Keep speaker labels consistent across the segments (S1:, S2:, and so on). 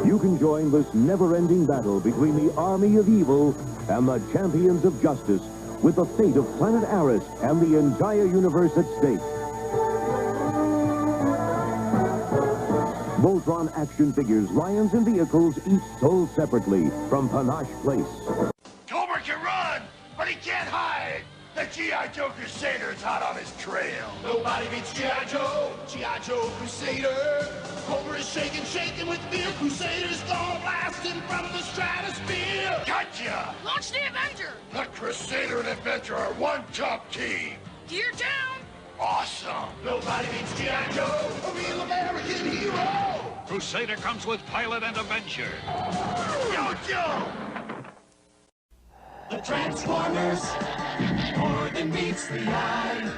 S1: You can join this never-ending battle between the army of evil and the champions of justice, with the fate of planet Aris and the entire universe at stake. Voltron action figures, lions, and vehicles, each sold separately from Panache Place.
S2: Cobra can run, but he can't hide. The G.I. Joe Crusader's hot on his trail. Nobody beats G.I. Joe, G.I. Joe Crusader. Cobra is shaking with fear. Crusader's gonna blast him from the stratosphere. Gotcha!
S3: Launch the Avenger!
S2: The Crusader and Adventure are one top team.
S3: Gear down!
S2: Awesome! Nobody beats G.I. Joe, a real American hero!
S4: Crusader comes with pilot and Avenger.
S2: Yo, Joe!
S5: The Transformers, more than meets the eye.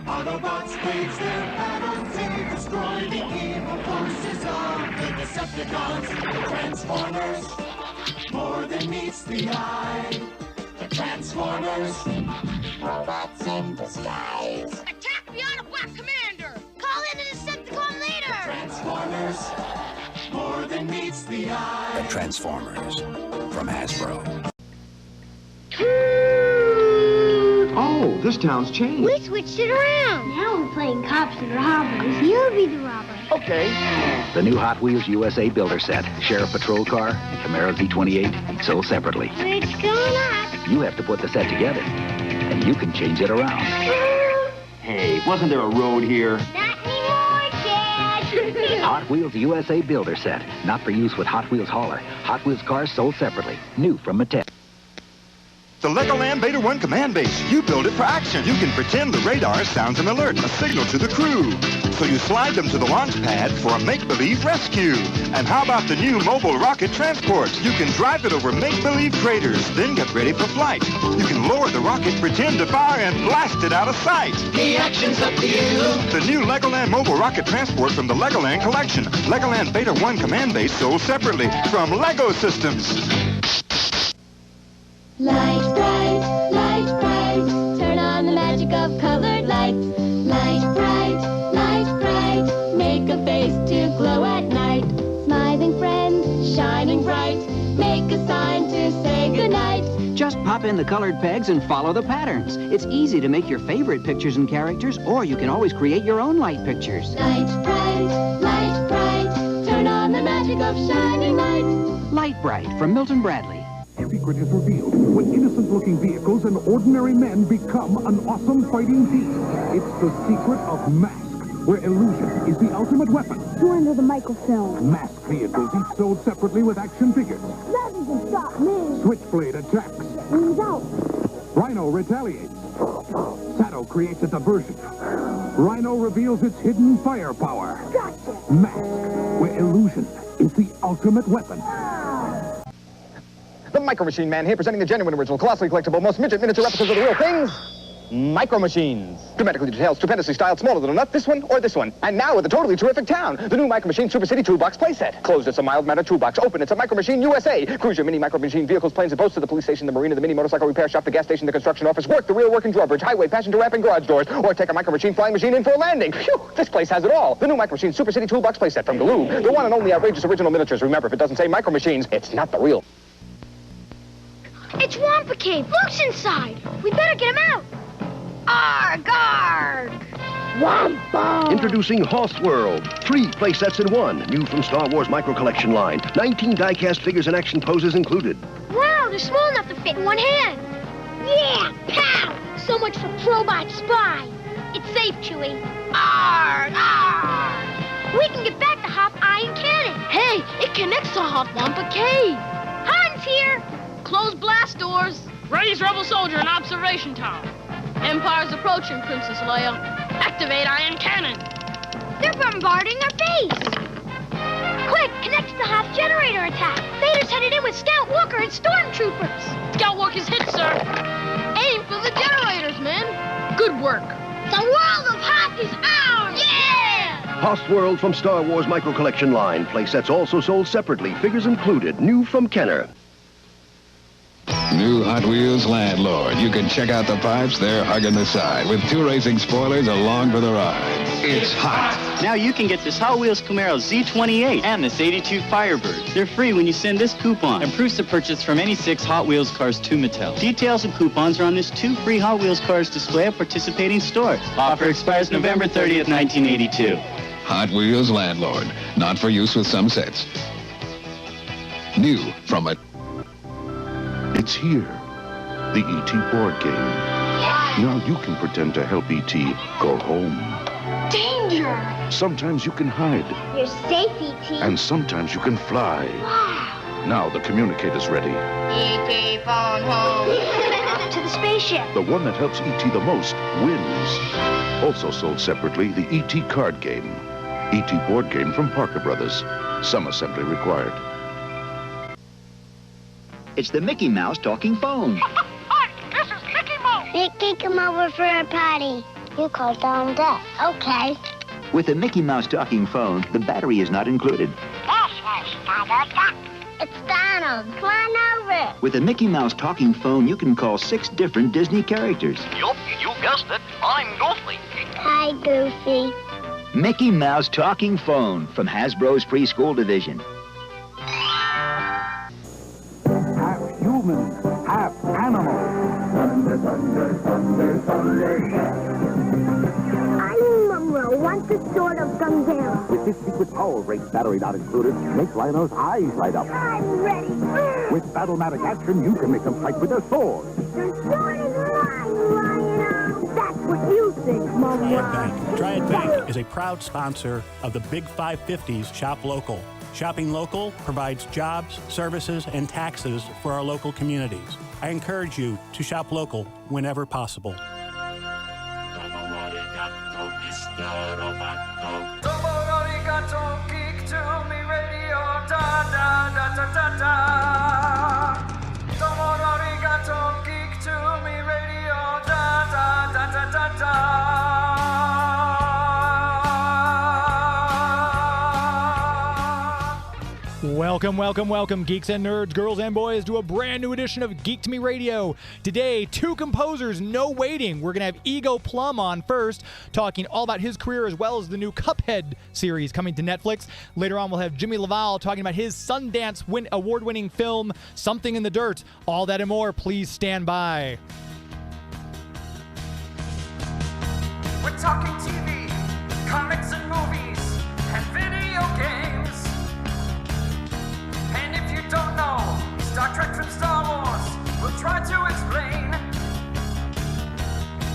S5: Autobots wage their battle to destroy the evil forces of the Decepticons. The Transformers, more than meets the eye. The Transformers, robots in disguise.
S3: Attack the Autobot Commander! Call in a Decepticon leader!
S5: The Transformers, more than meets the eye.
S6: The Transformers, from Hasbro.
S7: Oh, this town's changed.
S8: We switched it around. Now we're playing cops and robbers. You'll be the robber.
S7: Okay.
S6: The new Hot Wheels USA Builder Set. Sheriff Patrol Car, Camaro Z28, sold separately.
S8: What's going on?
S6: You have to put the set together, and you can change it around.
S7: Hey, wasn't there a road here?
S8: Not anymore, Dad.
S6: Hot Wheels USA Builder Set. Not for use with Hot Wheels Hauler. Hot Wheels cars sold separately. New from Mattel.
S9: The Legoland Beta 1 command base. You build it for action. You can pretend the radar sounds an alert, a signal to the crew. So you slide them to the launch pad for a make-believe rescue. And how about the new mobile rocket transport? You can drive it over make-believe craters, then get ready for flight. You can lower the rocket, pretend to fire, and blast it out of sight.
S5: The action's up to you.
S9: The new Legoland mobile rocket transport from the Legoland collection. Legoland Beta 1 command base sold separately from Lego Systems.
S8: Light bright, turn on the magic of colored lights. Light bright, make a face to glow at night. Smiling friends, shining bright, make a sign to say goodnight.
S10: Just pop in the colored pegs and follow the patterns. It's easy to make your favorite pictures and characters, or you can always create your own light pictures.
S8: Light bright, turn on the magic of shining lights.
S10: Light Bright from Milton Bradley.
S1: Secret is revealed when innocent-looking vehicles and ordinary men become an awesome fighting team. It's the secret of Mask, where illusion is the ultimate weapon.
S8: Surrender the microfilm.
S1: Mask vehicles each sold separately with action figures.
S8: Nothing can stop me.
S1: Switchblade attacks.
S8: Wings out.
S1: Rhino retaliates. Shadow creates a diversion. Rhino reveals its hidden firepower.
S8: Gotcha.
S1: Mask, where illusion is the ultimate weapon.
S7: The Micro Machine Man here, presenting the genuine, original, colossally collectible, most midget miniature replicas of the real things. Micro Machines. Dramatically detailed, stupendously styled, smaller than a nut, this one or this one. And now with a totally terrific town. The new Micro Machine Super City Toolbox playset. Closed, it's a mild mannered toolbox. Open, it's a Micro Machine USA. Cruise your mini Micro Machine vehicles, planes, and boats to the police station, the marina, the mini motorcycle repair shop, the gas station, the construction office, work, the real working drawbridge, highway, passenger ramp, and garage doors. Or take a Micro Machine flying machine in for a landing. Phew, this place has it all. The new Micro Machine Super City Toolbox playset from Galoob. The one and only outrageous original miniatures. Remember, if it doesn't say Micro Machines, it's not the real.
S8: It's Wampa Cave. Luke's inside. We better get him out. Arg, arg. Wampa.
S11: Introducing Hoth World. 3 playsets in 1. New from Star Wars Micro Collection line. 19 die-cast figures and action poses included.
S8: Wow, they're small enough to fit in one hand. Yeah, pow. So much for Probot Spy. It's safe, Chewie. Arg, arg. We can get back to Hoth Iron Cannon.
S3: Hey, it connects to Hoth Wampa Cave.
S8: Han's here.
S3: Close blast doors. Raise Rebel Soldier in observation tower. Empire's approaching, Princess Leia. Activate Iron Cannon.
S8: They're bombarding our base. Quick, connect to the Hoth generator attack. Vader's headed in with Scout Walker and stormtroopers.
S3: Scout Walk is hit, sir. Aim for the generators, men. Good work.
S8: The world of Hoth is ours. Yeah!
S11: Hoth World from Star Wars Micro Collection line. Playsets also sold separately. Figures included. New from Kenner.
S12: New new Hot Wheels landlord. You can check out the pipes, they're hugging the side, with 2 racing spoilers along for the ride. It's hot.
S13: Now you can get this Hot Wheels Camaro Z28 and this 82 Firebird. They're free when you send this coupon and proofs of purchase from any 6 Hot Wheels cars to Mattel. Details and coupons are on this 2 free Hot Wheels cars display at participating stores. Offer expires November 30th, 1982.
S12: Hot Wheels landlord. Not for use with some sets. New from a...
S14: It's here. The E.T. board game. Now you can pretend to help E.T. go home.
S8: Danger!
S14: Sometimes you can hide.
S8: You're safe, E.T.
S14: And sometimes you can fly.
S8: Wow!
S14: Now the communicator's ready.
S8: E.T. phone home. Up to the spaceship.
S14: The one that helps E.T. the most wins. Also sold separately, the E.T. card game. E.T. board game from Parker Brothers. Some assembly required.
S10: It's the Mickey Mouse talking phone.
S8: Hi, this is Mickey Mouse. Mickey, come over for a party. You call down Dad. Okay.
S10: With the Mickey Mouse talking phone, the battery is not included.
S8: This is Donald Duck. It's Donald. Come on over.
S10: With the Mickey Mouse talking phone, you can call 6 different Disney characters.
S15: Yup, you guessed it. I'm Goofy.
S8: Hi, Goofy.
S10: Mickey Mouse talking phone from Hasbro's preschool division.
S1: Half human, half animal. Thunder, thunder, thunder, thunder.
S8: I'm Monroe, want the sword of Gungera.
S1: With this secret power break battery not included, make Rhino's eyes light up.
S8: I'm ready.
S1: With Battle-Matic action, you can make them fight with their swords.
S8: Your sword is mine, Rhino. That's what you think, Monroe.
S16: Triad Bank is a proud sponsor of the Big 550s Shop Local. Shopping local provides jobs, services, and taxes for our local communities. I encourage you to shop local whenever possible.
S17: Welcome, welcome, welcome, geeks and nerds, girls and boys, to a brand new edition of Geek to Me Radio. Today, 2 composers, no waiting. We're going to have Ego Plum on first, talking all about his career as well as the new Cuphead series coming to Netflix. Later on, we'll have Jimmy LaValle talking about his Sundance award-winning film, Something in the Dirt. All that and more, please stand by.
S5: We're talking TV, comics and movies, and video games. And if you don't know Star Trek from Star Wars, we'll try to explain.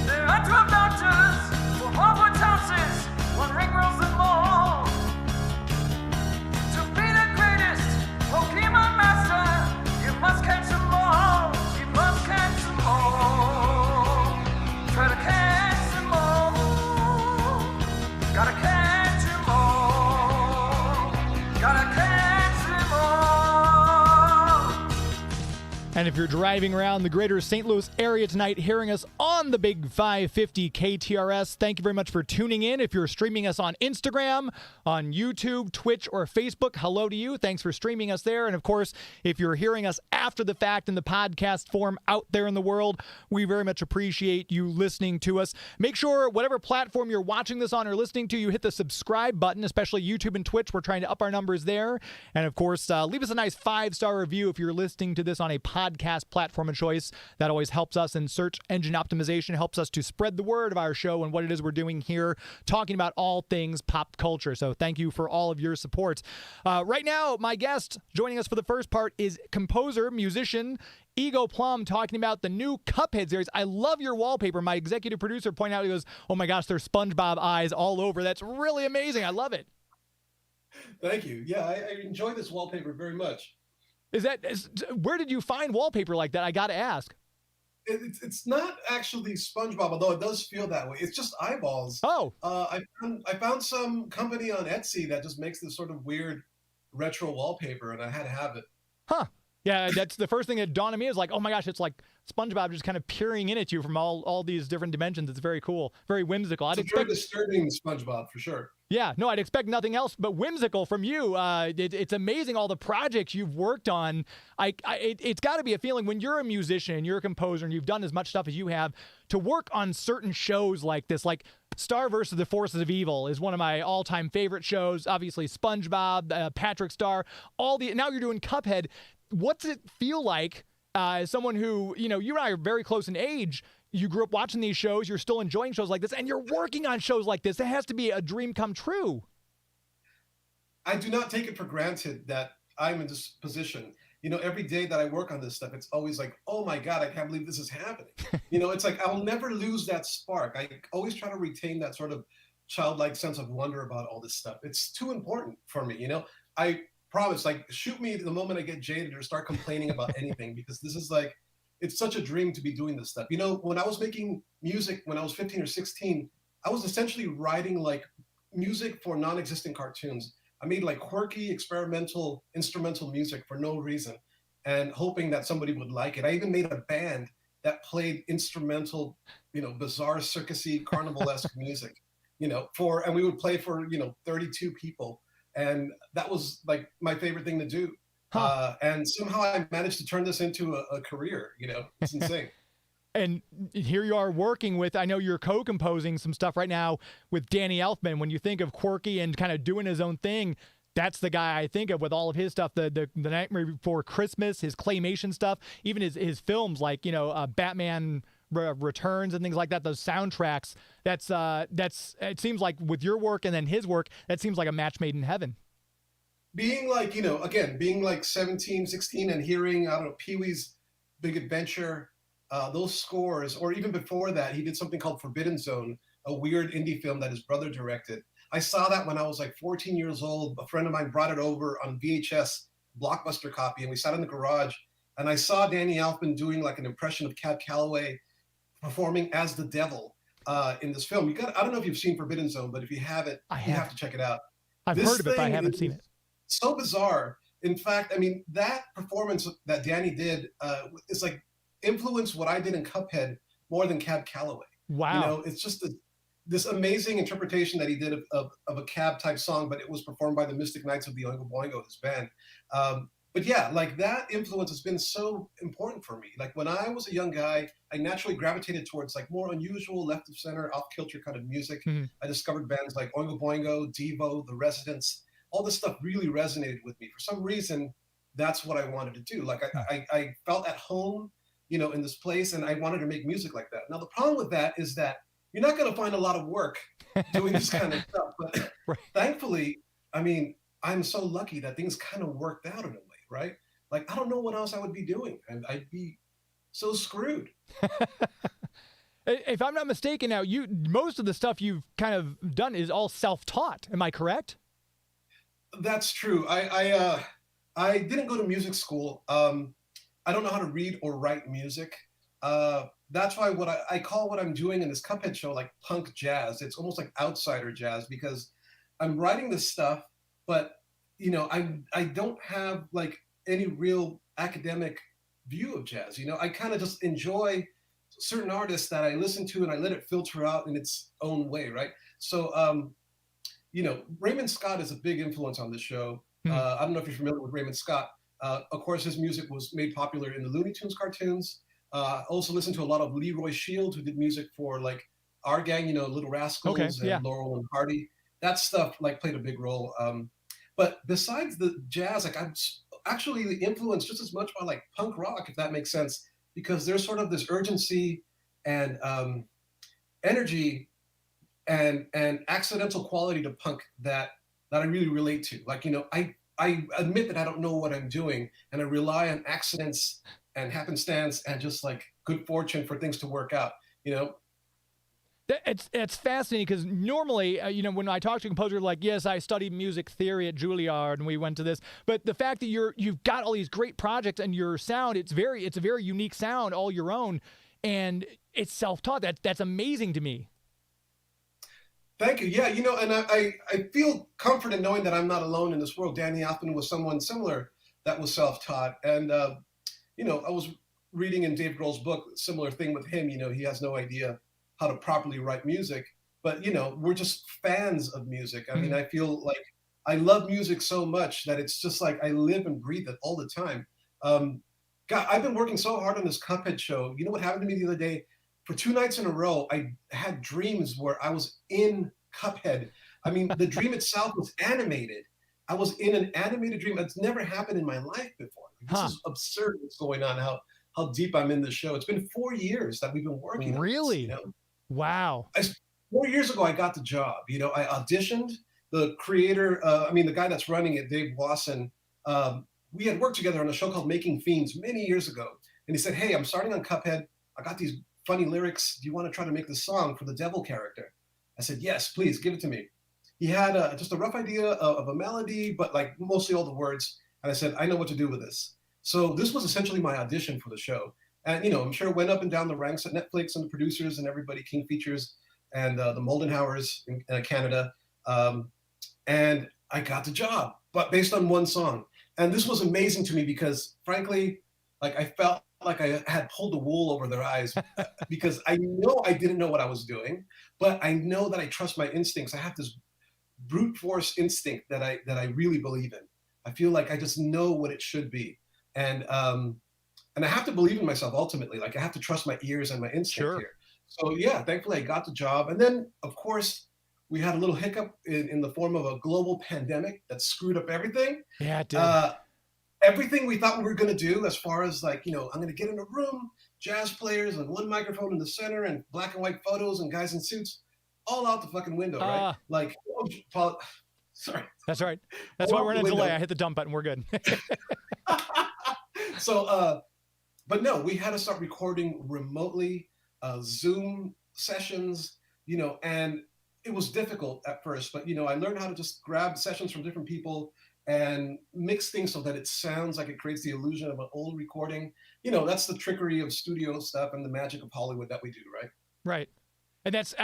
S5: There are 12 doctors for Hogwarts houses, 1 ring rules them all. To be the greatest Pokemon master, you must catch them all. You must catch them all. Try to catch them all. Gotta catch them all. Gotta catch them all.
S17: And if you're driving around the greater St. Louis area tonight, hearing us on the Big 550 KTRS, thank you very much for tuning in. If you're streaming us on Instagram, on YouTube, Twitch, or Facebook, hello to you. Thanks for streaming us there. And of course, if you're hearing us after the fact in the podcast form out there in the world, we very much appreciate you listening to us. Make sure whatever platform you're watching this on or listening to, you hit the subscribe button, especially YouTube and Twitch. We're trying to up our numbers there. And of course, leave us a nice 5-star review if you're listening to this on a podcast platform of choice. That always helps us in search engine optimization, helps us to spread the word of our show and what it is we're doing here, talking about all things pop culture. So thank you for all of your support. Right now, my guest joining us for the first part is composer, musician, Ego Plum, talking about the new Cuphead series. I love your wallpaper. My executive producer pointed out, he goes, oh my gosh, there's SpongeBob eyes all over. That's really amazing. I love it.
S18: Thank you. Yeah, I enjoy this wallpaper very much.
S17: Where did you find wallpaper like that? I got to ask.
S18: It's not actually SpongeBob, although it does feel that way. It's just eyeballs.
S17: Oh.
S18: I found some company on Etsy that just makes this sort of weird retro wallpaper, and I had to have it.
S17: Huh. Yeah, that's the first thing that dawned on me is like, oh my gosh, it's like SpongeBob just kind of peering in at you from all these different dimensions. It's very cool, very whimsical.
S18: It's a very disturbing SpongeBob for sure.
S17: Yeah, no, I'd expect nothing else but whimsical from you. It's amazing all the projects you've worked on. It's got to be a feeling when you're a musician, you're a composer, and you've done as much stuff as you have, to work on certain shows like this, like Star versus the Forces of Evil is one of my all-time favorite shows. Obviously, SpongeBob, Patrick Star, now you're doing Cuphead. What's it feel like as someone who, you and I are very close in age? You grew up watching these shows, you're still enjoying shows like this, and you're working on shows like this. It has to be a dream come true.
S18: I do not take it for granted that I'm in this position. Every day that I work on this stuff, it's always like, oh my God, I can't believe this is happening. It's like I'll never lose that spark. I always try to retain that sort of childlike sense of wonder about all this stuff. It's too important for me. I promise, like, shoot me the moment I get jaded or start complaining about anything, because this is like, it's such a dream to be doing this stuff. When I was making music when I was 15 or 16, I was essentially writing like music for non-existent cartoons. I made like quirky, experimental, instrumental music for no reason and hoping that somebody would like it. I even made a band that played instrumental, bizarre, circusy, carnivalesque music, and we would play for, 32 people. And that was like my favorite thing to do. And somehow I managed to turn this into a career. It's insane.
S17: And here you are working with, I know you're co-composing some stuff right now with Danny Elfman. When you think of quirky and kind of doing his own thing, that's the guy I think of with all of his stuff. The Nightmare Before Christmas, his claymation stuff, even his films like, Batman Returns and things like that, those soundtracks. That's it seems like with your work and then his work, that seems like a match made in heaven.
S18: Being like, being like 17, 16 and hearing, I don't know, Pee-wee's Big Adventure, those scores, or even before that, he did something called Forbidden Zone, a weird indie film that his brother directed. I saw that when I was like 14 years old. A friend of mine brought it over on VHS Blockbuster copy, and we sat in the garage, and I saw Danny Elfman doing like an impression of Cab Calloway performing as the devil in this film. I don't know if you've seen Forbidden Zone, but if you haven't, you have to check it out.
S17: I've heard of it, but I haven't seen it.
S18: So bizarre. In fact, I mean, that performance that Danny did is like influenced what I did in Cuphead more than Cab Calloway.
S17: Wow.
S18: It's just this amazing interpretation that he did of a Cab type song, but it was performed by the Mystic Knights of the Oingo Boingo, his band. But yeah, like that influence has been so important for me. Like when I was a young guy, I naturally gravitated towards like more unusual left of center, off kilter kind of music.
S17: Mm-hmm.
S18: I discovered bands like Oingo Boingo, Devo, The Residents. All this stuff really resonated with me. For some reason, that's what I wanted to do. Like I felt at home, in this place, and I wanted to make music like that. Now, the problem with that is that you're not going to find a lot of work doing this kind of stuff. But
S17: right.
S18: Thankfully, I mean, I'm so lucky that things kind of worked out in a way, right? Like, I don't know what else I would be doing, and I'd be so screwed.
S17: If I'm not mistaken now, most of the stuff you've kind of done is all self-taught. Am I correct?
S18: That's true. I didn't go to music school. I don't know how to read or write music. That's why what I call what I'm doing in this Cuphead show like punk jazz. It's almost like outsider jazz because I'm writing this stuff, but I don't have like any real academic view of jazz. I kind of just enjoy certain artists that I listen to and I let it filter out in its own way, right? So Raymond Scott is a big influence on this show. I don't know if you're familiar with Raymond Scott. Of course, his music was made popular in the Looney Tunes cartoons. Also listened to a lot of Leroy Shields, who did music for like our gang, Little Rascals and Laurel and Hardy. That stuff like played a big role. But besides the jazz, like I'm actually influenced just as much by like punk rock, if that makes sense, because there's sort of this urgency and energy and accidental quality to punk that I really relate to. Like, I admit that I don't know what I'm doing, and I rely on accidents and happenstance and just like good fortune for things to work out,
S17: It's fascinating because normally, when I talk to composers, like, yes, I studied music theory at Juilliard and we went to this, but the fact that you've got all these great projects and your sound, it's a very unique sound, all your own, and it's self-taught. That's amazing to me.
S18: Thank you. Yeah, and I feel comfort in knowing that I'm not alone in this world. Danny Elfman was someone similar that was self-taught. And, I was reading in Dave Grohl's book, similar thing with him. He has no idea how to properly write music. but we're just fans of music. I mean, I feel like I love music so much that it's just like I live and breathe it all the time. God, I've been working so hard on this Cuphead show. You know what happened to me the other day? For 2 nights in a row, I had dreams where I was in Cuphead. I mean, the dream itself was animated. I was in an animated dream. It's never happened in my life before. This is absurd what's going on, how deep I'm in the show. It's been 4 years that we've been working
S17: really?
S18: on this,
S17: Wow.
S18: 4 years ago, I got the job. I auditioned. The creator, the guy that's running it, Dave Wasson, we had worked together on a show called Making Fiends many years ago. And he said, hey, I'm starting on Cuphead. I got these funny lyrics. Do you want to try to make this song for the devil character? I said, yes, please, give it to me. He had just a rough idea of a melody, but like mostly all the words. And I said, I know what to do with this. So this was essentially my audition for the show. And, I'm sure it went up and down the ranks at Netflix and the producers and everybody, King Features and the Moldenhauers in Canada. And I got the job, but based on one song. And this was amazing to me because, frankly, like I felt like I had pulled the wool over their eyes because I know I didn't know what I was doing, but I know that I trust my instincts. I have this brute force instinct that I really believe in. I feel like I just know what it should be. And I have to believe in myself ultimately. Like I have to trust my ears and my instinct here. So yeah, thankfully I got the job. And then of course we had a little hiccup in the form of a global pandemic that screwed up everything.
S17: Yeah, it did.
S18: Everything we thought we were going to do as far as like, I'm going to get in a room, jazz players and one microphone in the center and black and white photos and guys in suits, all out the fucking window, right? Like, sorry.
S17: That's right. That's why we're in a delay. I hit the dump button. We're good.
S18: So, but no, we had to start recording remotely, Zoom sessions, and it was difficult at first, but, I learned how to just grab sessions from different people and mix things so that it sounds like it creates the illusion of an old recording. That's the trickery of studio stuff and the magic of Hollywood that we do, right?
S17: Right. And that's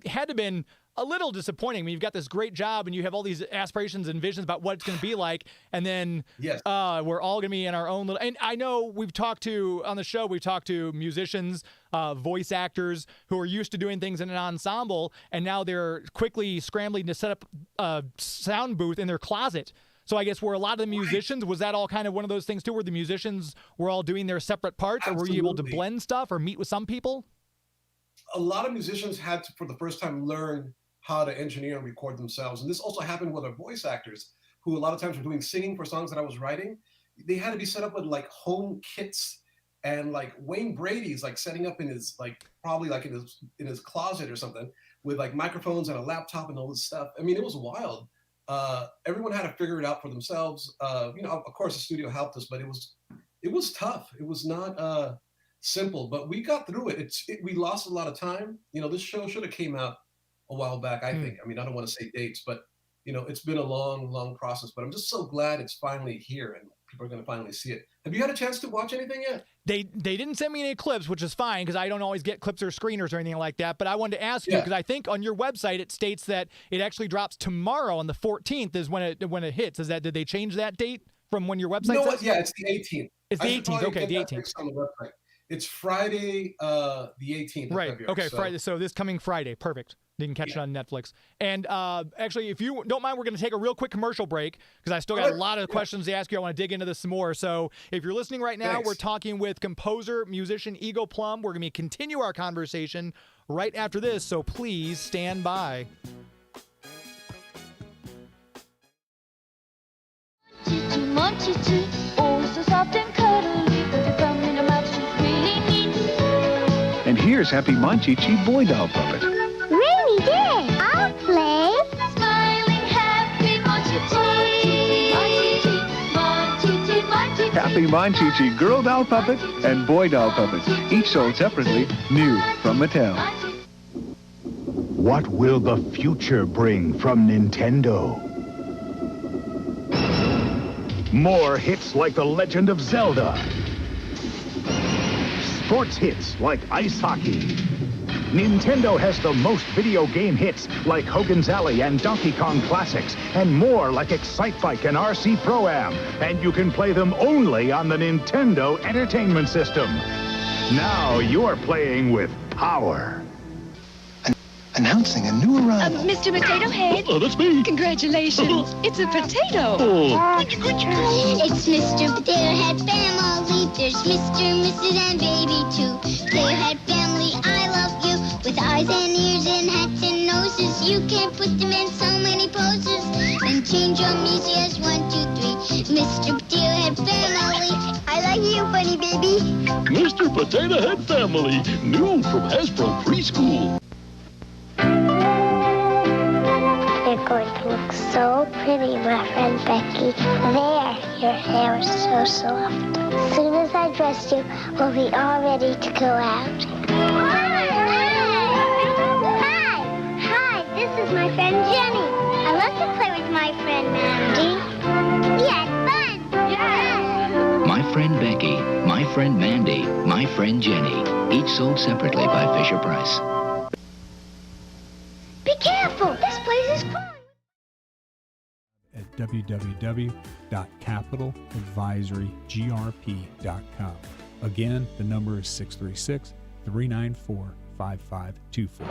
S17: had to been a little disappointing. I mean, you've got this great job and you have all these aspirations and visions about what it's going to be like. And then we're all going to be in our own little, and I know we've talked to musicians, voice actors who are used to doing things in an ensemble. And now they're quickly scrambling to set up a sound booth in their closet. So I guess were a lot of the musicians, was that all kind of one of those things too, where the musicians were all doing their separate parts? Or were you able to blend stuff or meet with some people?
S18: A lot of musicians had to, for the first time, learn how to engineer and record themselves. And this also happened with our voice actors, who a lot of times were doing singing for songs that I was writing. They had to be set up with like home kits, and like Wayne Brady's like setting up in his probably in his closet or something with like microphones and a laptop and all this stuff. I mean, it was wild. Everyone had to figure it out for themselves. Of course the studio helped us, but it was tough. It was not simple, but we got through it. We lost a lot of time. This show should have came out a while back, I think. I mean, I don't want to say dates, but it's been a long process, but I'm just so glad it's finally here and people are going to finally see it. Have you had a chance to watch anything yet?
S17: They didn't send me any clips, which is fine because I don't always get clips or screeners or anything like that. But I wanted to ask you because I think on your website it states that it actually drops tomorrow on the 14th is when it hits. Did they change that date from when your website says?
S18: Yeah, it's the 18th.
S17: It's the 18th. Okay, the 18th.
S18: On the website. It's Friday, the 18th.
S17: Right.
S18: Of February,
S17: okay. So. Friday. So this coming Friday. Perfect. You can catch it on Netflix. And actually, if you don't mind, we're going to take a real quick commercial break because I still got a lot of questions to ask you. I want to dig into this some more. So if you're listening right now, we're talking with composer, musician Ego Plum. We're going to continue our conversation right after this. So please stand by.
S5: Oh, so soft and cuddly, but the thumb in her mouth, she's really neat.
S12: And here's Happy Monchichi Boy Doll Puppet.
S8: Rainy day, I'll play.
S5: Smiling, happy Monchichi. Monchichi, Monchichi.
S12: Happy Monchichi Girl Doll Puppet and Boy Doll Puppet, each sold separately, new from Mattel.
S19: What will the future bring from Nintendo? More hits like The Legend of Zelda. Sports hits like ice hockey. Nintendo has the most video game hits like Hogan's Alley and Donkey Kong Classics, and more like Excite Bike and RC Pro-Am. And you can play them only on the Nintendo Entertainment System. Now you're playing with power.
S20: Announcing a new arrival.
S21: Mr. Potato Head.
S20: Oh, that's me.
S21: Congratulations. It's a potato.
S8: It's Mr. Potato Head family. There's Mr., Mrs., and baby too. Potato Head family, I love you. With eyes and ears and hats and noses, you can put them in so many poses and change your music as 1, 2, 3. Mr. Potato Head family, I like you, funny baby.
S20: Mr. Potato Head family, new from Hasbro Preschool.
S8: You're going to look so pretty, my friend Becky. There, your hair is so soft. As soon as I dress you, we'll be all ready to go out. Hi, this is my friend Jenny. I love to play with my friend Mandy. We had fun. Yeah.
S6: My friend Becky, my friend Mandy, my friend Jenny, each sold separately by Fisher-Price.
S8: Be careful, this place is crawling.
S22: At www.capitaladvisorygrp.com. Again, the number is 636-394-5524.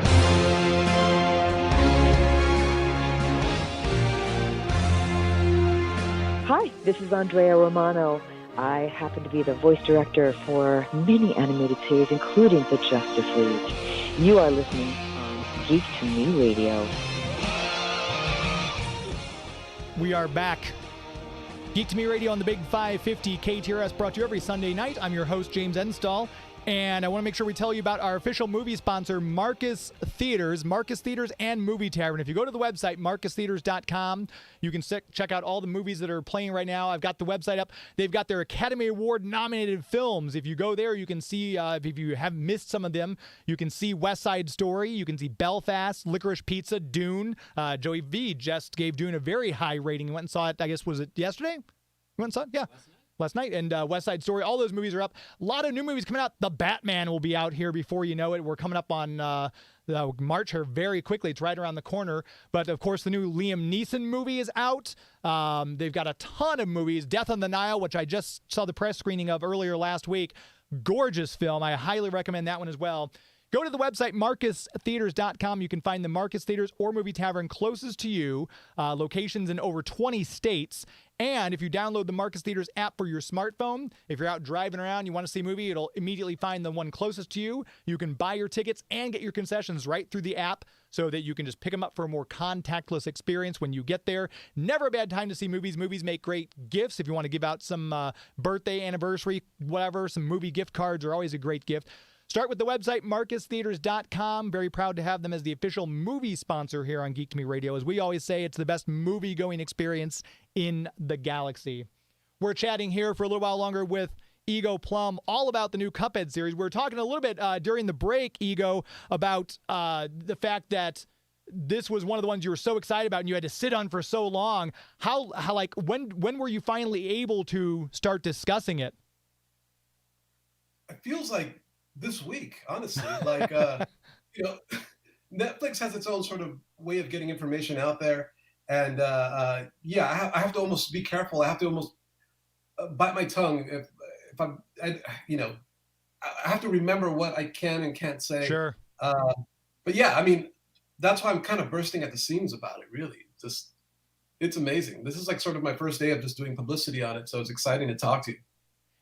S23: Hi, this is Andrea Romano. I happen to be the voice director for many animated series, including the Justice League. You are listening on Geek to Me Radio.
S17: We are back. Geek to Me Radio on the Big 550 KTRS, brought to you every Sunday night. I'm your host, James Enstall, and I want to make sure we tell you about our official movie sponsor, Marcus Theaters and Movie Tavern. If you go to the website, marcustheaters.com, you can check out all the movies that are playing right now. I've got the website up. They've got their Academy Award nominated films. If you go there, you can see, if you have missed some of them, you can see West Side Story, you can see Belfast, Licorice Pizza, Dune. Joey V just gave Dune a very high rating. You went and saw it, I guess, was it yesterday? You went and saw it? Yeah. Last night. And West Side Story, all those movies are up. A lot of new movies coming out. The Batman will be out here before you know it. We're coming up on March here very quickly. It's right around the corner. But, of course, the new Liam Neeson movie is out. They've got a ton of movies. Death on the Nile, which I just saw the press screening of earlier last week. Gorgeous film. I highly recommend that one as well. Go to the website, marcustheaters.com. You can find the Marcus Theaters or Movie Tavern closest to you, locations in over 20 states. And if you download the Marcus Theaters app for your smartphone, if you're out driving around, you want to see a movie, it'll immediately find the one closest to you. You can buy your tickets and get your concessions right through the app so that you can just pick them up for a more contactless experience when you get there. Never a bad time to see movies. Movies make great gifts. If you want to give out some birthday, anniversary, whatever, some movie gift cards are always a great gift. Start with the website, marcustheaters.com. Very proud to have them as the official movie sponsor here on Geek to Me Radio. As we always say, it's the best movie-going experience in the galaxy. We're chatting here for a little while longer with Ego Plum, all about the new Cuphead series. We were talking a little bit during the break, Ego, about the fact that this was one of the ones you were so excited about and you had to sit on for so long. How like, when were you finally able to start discussing it?
S18: It feels like this week, honestly. Like, you know, Netflix has its own sort of way of getting information out there. And yeah, I have to almost be careful. I have to almost bite my tongue if you know, I have to remember what I can and can't say.
S17: Sure.
S18: But yeah, I mean, that's why I'm kind of bursting at the seams about it, really. Just, it's amazing. This is like sort of my first day of just doing publicity on it. So it's exciting to talk to you.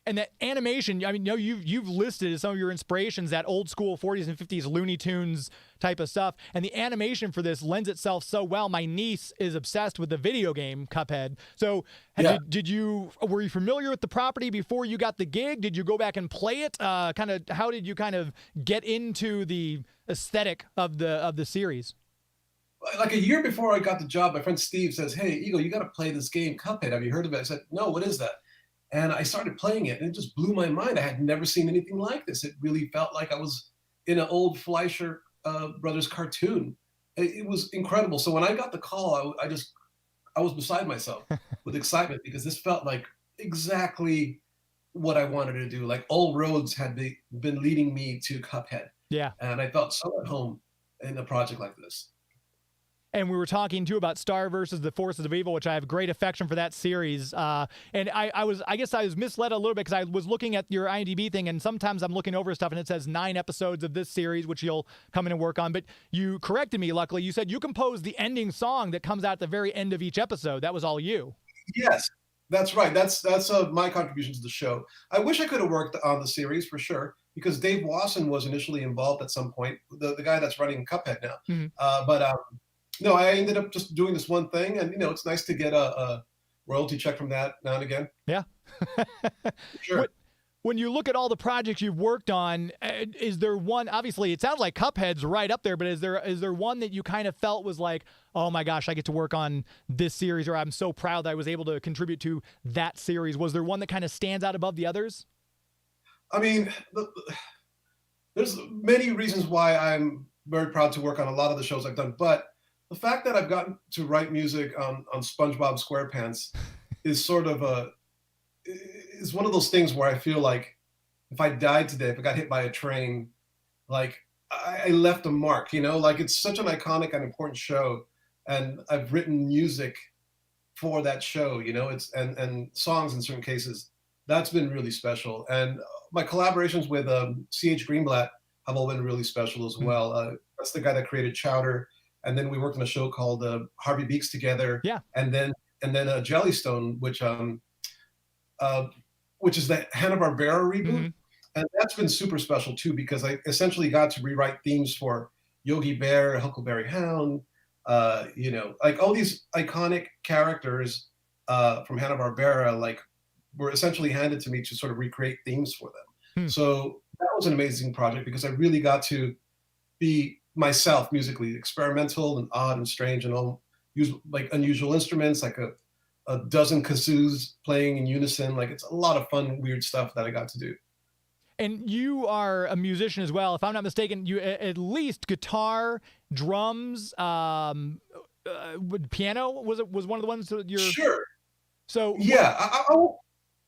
S17: And that animation, I mean, you know, you've listed as some of your inspirations that old school 40s and 50s Looney Tunes type of stuff. And the animation for this lends itself so well. My niece is obsessed with the video game Cuphead. So were you familiar with the property before you got the gig? Did you go back and play it? How did you kind of get into the aesthetic of the series?
S18: Like a year before I got the job, my friend Steve says, "Hey, Ego, you got to play this game Cuphead. Have you heard of it?" I said, "No, what is that?" And I started playing it, and it just blew my mind. I had never seen anything like this. It really felt like I was in an old Fleischer Brothers cartoon. It was incredible. So when I got the call, I was beside myself with excitement because this felt like exactly what I wanted to do. Like all roads had been leading me to Cuphead.
S17: Yeah.
S18: And I felt so at home in a project like this.
S17: and we were talking too about Star versus the Forces of Evil, which I have great affection for that series. And I guess I was misled a little bit because I was looking at your IMDb thing, and sometimes I'm looking over stuff and it says 9 episodes of this series, which you'll come in and work on. But you corrected me, luckily. You said you composed the ending song that comes out at the very end of each episode. That was all you.
S18: Yes, that's right. That's my contribution to the show. I wish I could have worked on the series for sure, because Dave Wasson was initially involved at some point, the guy that's running Cuphead now. No, I ended up just doing this one thing, and it's nice to get a royalty check from that now and again.
S17: Yeah.
S18: Sure.
S17: When you look at all the projects you've worked on, is there one, obviously it sounds like Cuphead's right up there, but is there one that you kind of felt was like, oh my gosh, I get to work on this series, or I'm so proud that I was able to contribute to that series? Was there one that kind of stands out above the others?
S18: I mean, there's many reasons why I'm very proud to work on a lot of the shows I've done, but the fact that I've gotten to write music on Spongebob Squarepants is sort of is one of those things where I feel like if I died today, if I got hit by a train, like I left a mark, like it's such an iconic and important show, and I've written music for that show, it's and songs in certain cases. That's been really special, and my collaborations with C.H. Greenblatt have all been really special as well. That's the guy that created Chowder, and then we worked on a show called Harvey Beaks together.
S17: Yeah,
S18: and then Jellystone, which is the Hanna-Barbera reboot, and that's been super special too, because I essentially got to rewrite themes for Yogi Bear, Huckleberry Hound, like all these iconic characters from Hanna-Barbera, like were essentially handed to me to sort of recreate themes for them. So that was an amazing project because I really got to be myself musically, experimental and odd and strange, and all use like unusual instruments, like a dozen kazoos playing in unison. Like it's a lot of fun, weird stuff that I got to do.
S17: And you are a musician as well. If I'm not mistaken, you at least guitar, drums, piano was one of the ones that you're.
S18: Sure.
S17: So
S18: yeah,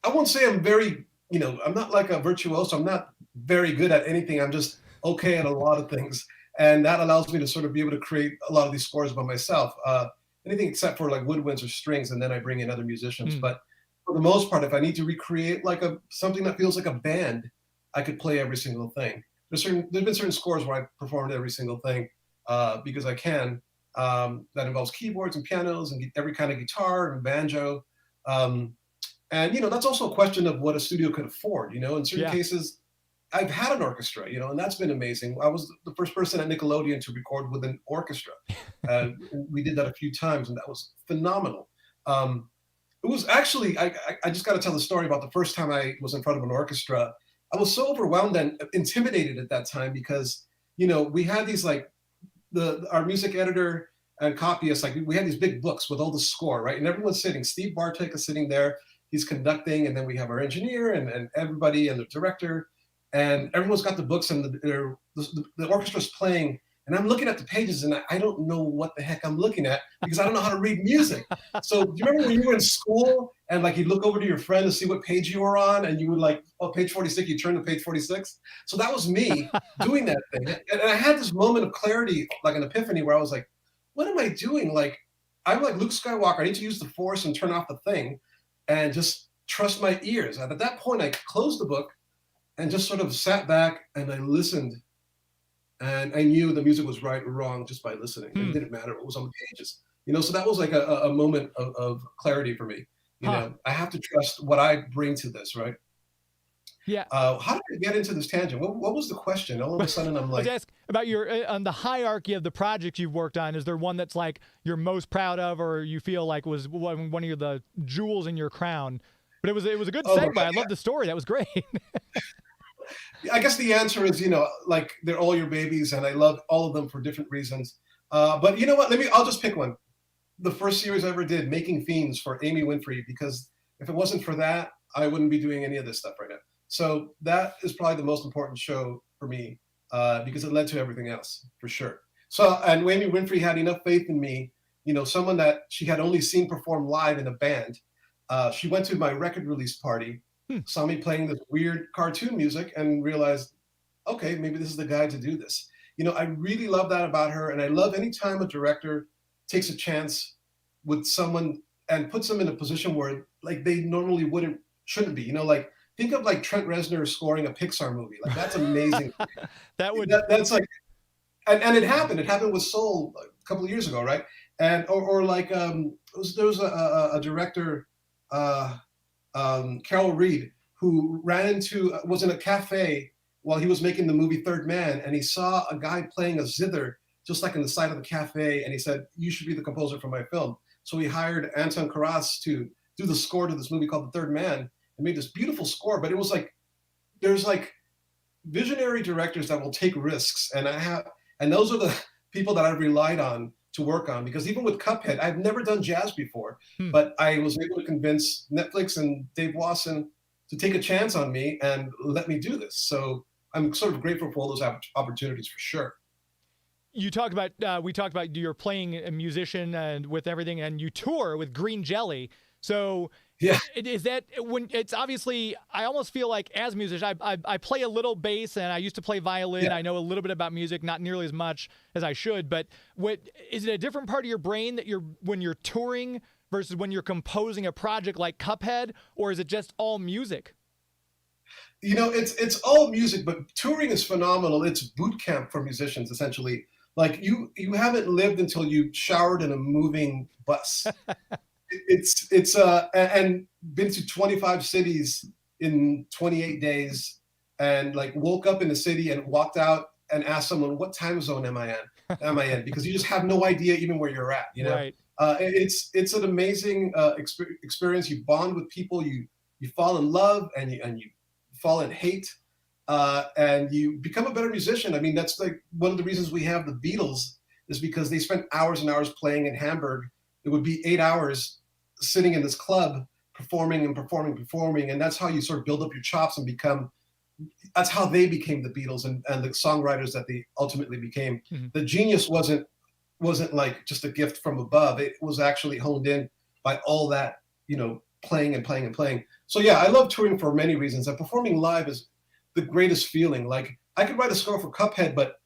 S18: I won't say I'm very, I'm not like a virtuoso. I'm not very good at anything. I'm just okay at a lot of things, and that allows me to sort of be able to create a lot of these scores by myself. Anything except for like woodwinds or strings, and then I bring in other musicians. But for the most part, if I need to recreate like something that feels like a band, I could play every single thing. There's been certain scores where I performed every single thing because I can. That involves keyboards and pianos and every kind of guitar and banjo. And that's also a question of what a studio could afford. In certain cases, I've had an orchestra, and that's been amazing. I was the first person at Nickelodeon to record with an orchestra. We did that a few times, and that was phenomenal. It was actually, I just got to tell the story about the first time I was in front of an orchestra. I was so overwhelmed and intimidated at that time because, we had these like, our music editor and copyists, like we had these big books with all the score, right? And everyone's sitting. Steve Bartek is sitting there. He's conducting, and then we have our engineer and everybody and the director. And everyone's got the books, and the orchestra's playing, and I'm looking at the pages, and I don't know what the heck I'm looking at because I don't know how to read music. So do you remember when you were in school and like you'd look over to your friend to see what page you were on, and you would like, page 46, you turn to page 46? So that was me doing that thing. And I had this moment of clarity, like an epiphany, where I was like, what am I doing? Like, I'm like Luke Skywalker. I need to use the Force and turn off the thing and just trust my ears. And at that point, I closed the book and just sort of sat back and I listened, and I knew the music was right or wrong just by listening. It didn't matter what was on the pages, so that was like a moment of clarity for me. I have to trust what I bring to this, right?
S17: Yeah.
S18: How did I get into this tangent? What was the question? All of a sudden I'm like,
S17: ask about your on the hierarchy of the projects you've worked on. Is there one that's like you're most proud of, or you feel like was one of the jewels in your crown? But it was a good segue. I love the story. That was great.
S18: I guess the answer is, like they're all your babies, and I love all of them for different reasons. But you know what? I'll just pick one. The first series I ever did, Making Fiends, for Amy Winfrey, because if it wasn't for that, I wouldn't be doing any of this stuff right now. So that is probably the most important show for me because it led to everything else, for sure. So, and Amy Winfrey had enough faith in me, someone that she had only seen perform live in a band. She went to my record release party, saw me playing this weird cartoon music, and realized, okay, maybe this is the guy to do this. I really love that about her, and I love any time a director takes a chance with someone and puts them in a position where like they normally shouldn't be. Like think of like Trent Reznor scoring a Pixar movie. Like that's amazing. That's like, and it happened. It happened with Soul a couple of years ago, right? And or like there was a director, Carol Reed, who was in a cafe while he was making the movie Third Man, and he saw a guy playing a zither just like in the side of the cafe, and he said, "You should be the composer for my film." So he hired Anton Karas to do the score to this movie called The Third Man, and made this beautiful score. But it was like there's like visionary directors that will take risks, and those are the people that I've relied on to work on, because even with Cuphead, I've never done jazz before, but I was able to convince Netflix and Dave Wasson to take a chance on me and let me do this. So I'm sort of grateful for all those opportunities for sure.
S17: We talked about you're playing a musician and with everything, and you tour with Green Jelly. So yeah, is that when it's obviously, I almost feel like as a musician, I play a little bass and I used to play violin. Yeah. I know a little bit about music, not nearly as much as I should, but is it a different part of your brain that when you're touring versus when you're composing a project like Cuphead, or is it just all music?
S18: It's all music, but touring is phenomenal. It's boot camp for musicians, essentially. Like you haven't lived until you showered in a moving bus. It's and been to 25 cities in 28 days, and like woke up in the city and walked out and asked someone, "What time zone am I in?" Because you just have no idea even where you're at.
S17: Right.
S18: It's an amazing experience. You bond with people, you fall in love, and you fall in hate, and you become a better musician. I mean, that's like one of the reasons we have the Beatles, is because they spent hours and hours playing in Hamburg. It would be 8 hours sitting in this club performing, and that's how you sort of build up your chops and that's how they became the Beatles and the songwriters that they ultimately became. Mm-hmm. The genius wasn't like just a gift from above. It was actually honed in by all that, playing and playing and playing. So yeah, I love touring for many reasons, and performing live is the greatest feeling. Like I could write a score for Cuphead, but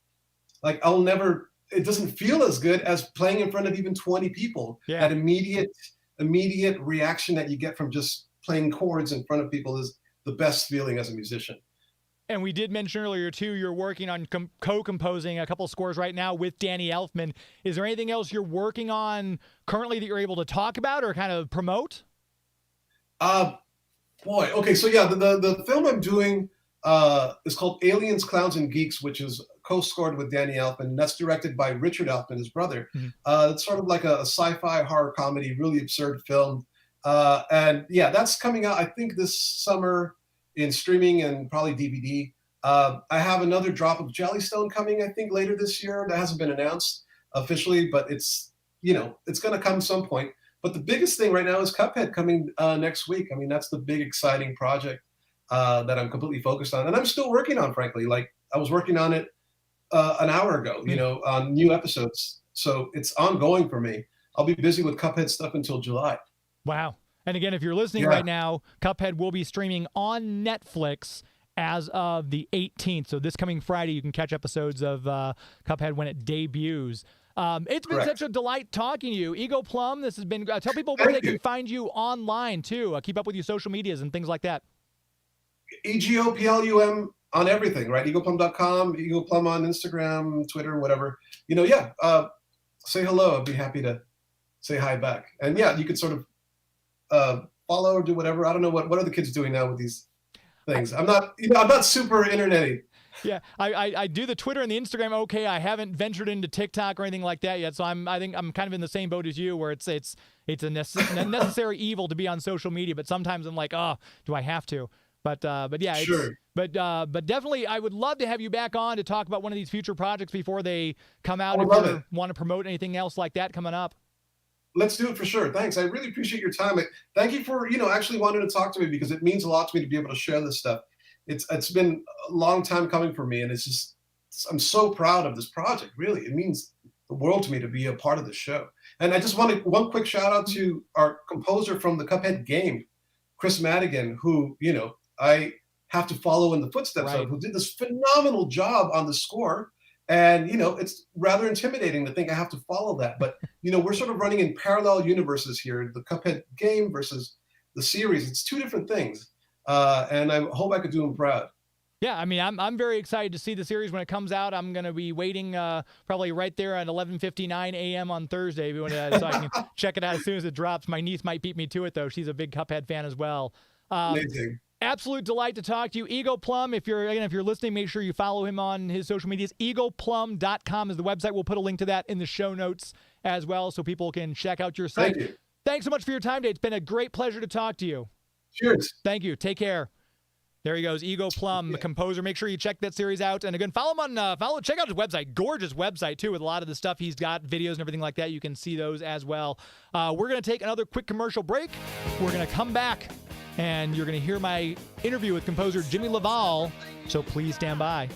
S18: like it doesn't feel as good as playing in front of even 20 people. Yeah. That immediate reaction that you get from just playing chords in front of people is the best feeling as a musician.
S17: And we did mention earlier, too, you're working on co-composing a couple scores right now with Danny Elfman. Is there anything else you're working on currently that you're able to talk about or kind of promote?
S18: Okay, so yeah, the film I'm doing is called Aliens, Clowns, and Geeks, which is co-scored with Danny Elfman, and that's directed by Richard Elfman, his brother. Mm-hmm. It's sort of like a sci-fi horror comedy, really absurd film. And yeah, that's coming out, I think, this summer in streaming and probably DVD. I have another drop of Jellystone coming, I think, later this year. That hasn't been announced officially, but it's going to come some point. But the biggest thing right now is Cuphead coming next week. I mean, that's the big, exciting project that I'm completely focused on. And I'm still working on, frankly. Like, I was working on it an hour ago, on new episodes. So it's ongoing for me. I'll be busy with Cuphead stuff until July.
S17: Wow. And again, if you're listening right now, Cuphead will be streaming on Netflix as of the 18th. So this coming Friday, you can catch episodes of Cuphead when it debuts. It's been such a delight talking to you. Ego Plum, this has been, tell people where they can find you online, too. Keep up with your social medias and things like that.
S18: EGOPLUM on everything, right? EgoPlum.com, Ego Plum on Instagram, Twitter, whatever. Say hello. I'd be happy to say hi back. And yeah, you could sort of follow or do whatever. I don't know what are the kids doing now with these things. I'm not super internet-y.
S17: Yeah, I do the Twitter and the Instagram. Okay, I haven't ventured into TikTok or anything like that yet. So I think I'm kind of in the same boat as you, where it's a necessary evil to be on social media. But sometimes I'm like, oh, do I have to? But yeah,
S18: sure.
S17: But definitely, I would love to have you back on to talk about one of these future projects before they come out. If you want to promote anything else like that coming up.
S18: Let's do it for sure. Thanks. I really appreciate your time. Thank you for actually wanting to talk to me, because it means a lot to me to be able to share this stuff. It's been a long time coming for me, and I'm so proud of this project. Really, it means the world to me to be a part of the show. And I just wanted one quick shout out to our composer from the Cuphead game, Kris Maddigan, who I have to follow in the footsteps of, who did this phenomenal job on the score. And, it's rather intimidating to think I have to follow that. But, we're sort of running in parallel universes here, the Cuphead game versus the series. It's two different things. And I hope I could do him proud.
S17: Yeah, I mean, I'm very excited to see the series when it comes out. I'm going to be waiting probably right there at 11:59 a.m. on Thursday so I can check it out as soon as it drops. My niece might beat me to it, though. She's a big Cuphead fan as well.
S18: Amazing.
S17: Absolute delight to talk to you. Ego Plum, if you're listening, make sure you follow him on his social medias. EgoPlum.com is the website. We'll put a link to that in the show notes as well so people can check out your site.
S18: Thank you.
S17: Thanks so much for your time today. It's been a great pleasure to talk to you.
S18: Cheers.
S17: Thank you. Take care. There he goes, Ego Plum, the composer. Make sure you check that series out. And again, follow him on, check out his website. Gorgeous website, too, with a lot of the stuff he's got, videos and everything like that. You can see those as well. We're going to take another quick commercial break. We're going to come back, and you're going to hear my interview with composer Jimmy LaValle. So please stand by.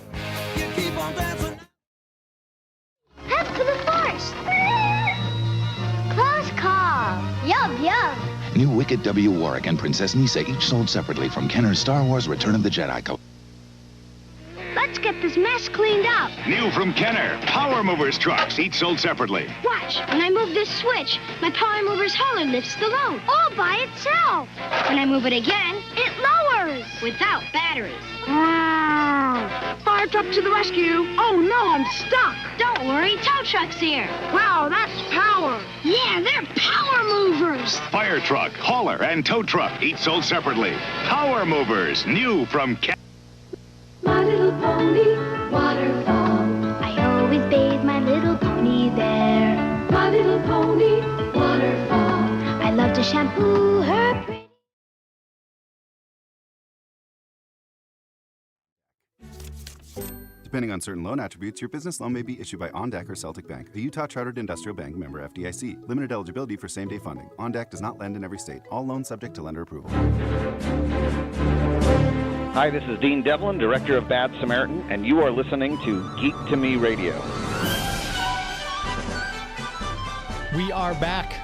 S8: Head to the forest. Close call. Yum, yum.
S12: New Wicked W. Warwick and Princess Nisa, each sold separately from Kenner's Star Wars Return of the Jedi Co.
S8: Let's get this mess cleaned up.
S19: New from Kenner, Power Movers trucks, each sold separately.
S8: Watch, when I move this switch, my Power Mover's hauler lifts the load all by itself. When I move it again, it lowers without batteries.
S3: Fire truck to the rescue. Oh, no, I'm stuck.
S8: Don't worry, tow truck's here.
S3: Wow, that's power.
S8: Yeah, they're Power Movers.
S19: Fire truck, hauler, and tow truck, each sold separately. Power Movers, new from Kenner.
S5: My little pony waterfall.
S8: I always bathe my little pony there.
S5: My little pony waterfall.
S8: I love to shampoo her pretty.
S2: Depending on certain loan attributes, your business loan may be issued by OnDeck or Celtic Bank, a Utah Chartered Industrial Bank member FDIC. Limited eligibility for same-day funding. OnDeck does not lend in every state. All loans subject to lender approval.
S4: Hi, this is Dean Devlin, Director of Bad Samaritan, and you are listening to Geek to Me Radio.
S17: We are back.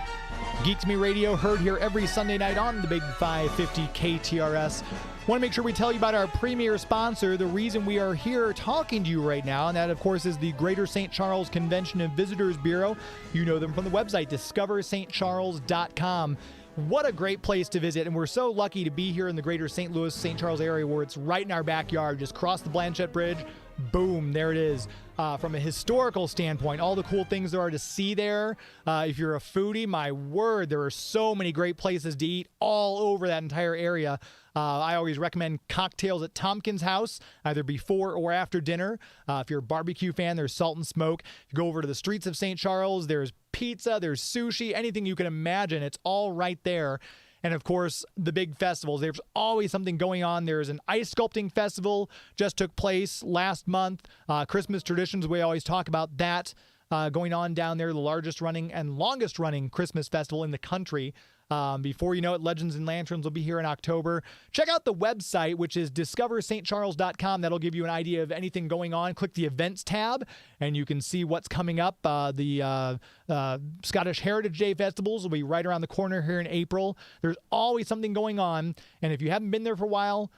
S17: Geek to Me Radio, heard here every Sunday night on the Big 550 KTRS. Want to make sure we tell you about our premier sponsor, the reason we are here talking to you right now, and that, of course, is the Greater St. Charles Convention and Visitors Bureau. You know them from the website, discoverstcharles.com. What a great place to visit, and we're so lucky to be here in the greater St. Louis, St. Charles area where it's right in our backyard. Just cross the Blanchette Bridge, boom, there it is. From a historical standpoint, all the cool things there are to see there. If you're a foodie, my word, there are so many great places to eat all over that entire area. I always recommend cocktails at Tompkins House, either before or after dinner. If you're a barbecue fan, there's Salt and Smoke. If you go over to the streets of St. Charles, there's pizza, there's sushi, anything you can imagine. It's all right there. And, of course, the big festivals. There's always something going on. There's an ice sculpting festival just took place last month. Christmas traditions, we always talk about that going on down there, the largest running and longest running Christmas festival in the country. Before you know it, Legends and Lanterns will be here in October. Check out the website, which is discoverstcharles.com. That'll give you an idea of anything going on. Click the events tab, and you can see what's coming up. The Scottish Heritage Day festivals will be right around the corner here in April. There's always something going on, and if you haven't been there for a while,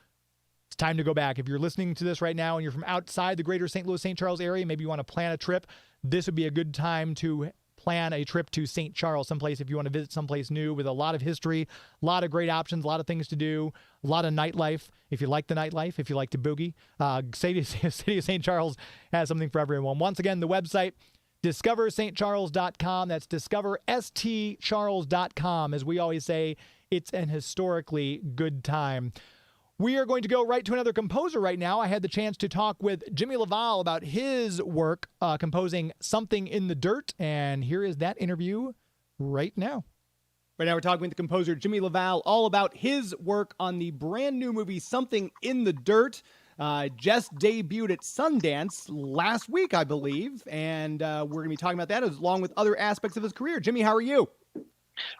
S17: it's time to go back. If you're listening to this right now and you're from outside the greater St. Louis, St. Charles area, maybe you want to plan a trip, this would be a good time to plan a trip to St. Charles, someplace if you want to visit someplace new with a lot of history, a lot of great options, a lot of things to do, a lot of nightlife. If you like the nightlife, if you like to boogie, City of St. Charles has something for everyone. Once again, the website, discoverstcharles.com. That's discoverstcharles.com. As we always say, it's an historically good time. We are going to go right to another composer right now. I had the chance to talk with Jimmy LaValle about his work composing Something in the Dirt, and here is that interview right now. Right now we're talking with the composer Jimmy LaValle all about his work on the brand new movie Something in the Dirt. Just debuted at Sundance last week, I believe, and we're going to be talking about that along with other aspects of his career. Jimmy, how are you?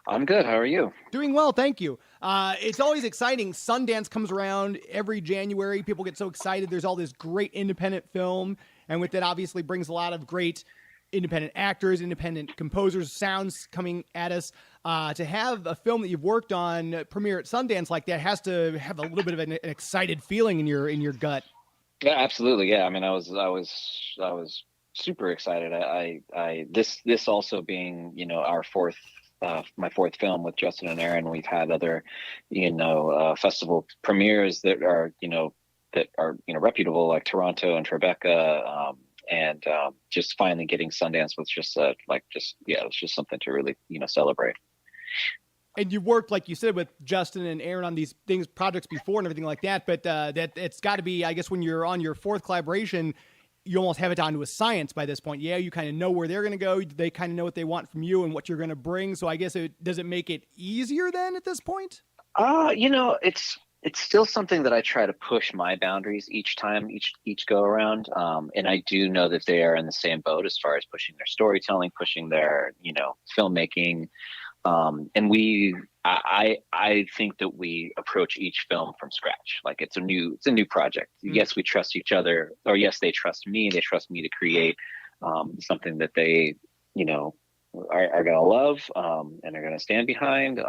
S9: I'm good. How are you?
S17: Doing well, thank you. It's always exciting. Sundance comes around every January. People get so excited. There's all this great independent film, and with it obviously brings a lot of great independent actors, independent composers, sounds coming at us. To have a film that you've worked on premiere at Sundance like that has to have a little bit of an excited feeling in your gut.
S9: Yeah, absolutely. Yeah, I mean, I was super excited. This also being, our my fourth film with Justin and Aaron. We've had other, festival premieres that are, reputable, like Toronto and Tribeca, and just finally getting Sundance was just it was just something to really, celebrate.
S7: And you worked, like you said, with Justin and Aaron on these projects before and everything like that. But that it's got to be, I guess, when you're on your fourth collaboration, you almost have it down to a science by this point. Yeah, you kind of know where they're going to go. They kind of know what they want from you and what you're going to bring. So I guess does it make it easier then at this point?
S9: It's still something that I try to push my boundaries each time, each go around. And I do know that they are in the same boat as far as pushing their storytelling, pushing their, filmmaking. And I think that we approach each film from scratch. Like it's a new project. Mm-hmm. Yes, we trust each other, or yes, they trust me. They trust me to create something that they, are going to love and are going to stand behind.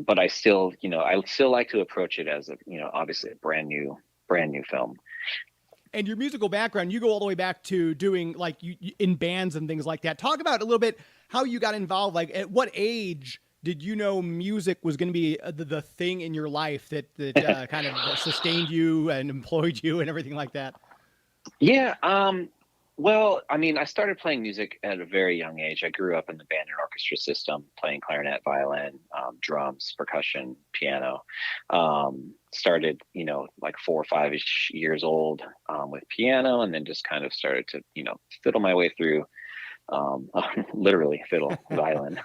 S9: But I still like to approach it as obviously a brand new film.
S7: And your musical background, you go all the way back to doing like you in bands and things like that. Talk about a little bit how you got involved. Like at what age did you know music was going to be the thing in your life that kind of sustained you and employed you and everything like that?
S9: Yeah. Well, I mean, I started playing music at a very young age. I grew up in the band and orchestra system, playing clarinet, violin, drums, percussion, piano. Started, like 4 or 5-ish years old with piano, and then just kind of started to, fiddle my way through, literally fiddle, violin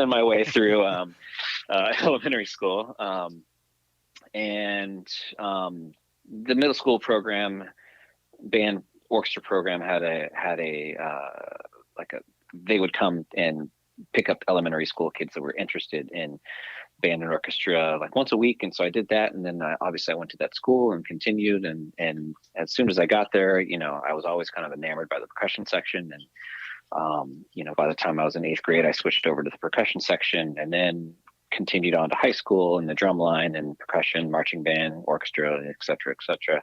S9: my way through elementary school. And the middle school program, band orchestra program they would come and pick up elementary school kids that were interested in band and orchestra like once a week. And so I did that. And then obviously I went to that school and continued. And as soon as I got there, I was always kind of enamored by the percussion section. And, by the time I was in 8th grade, I switched over to the percussion section and then continued on to high school and the drum line and percussion, marching band, orchestra, et cetera, et cetera.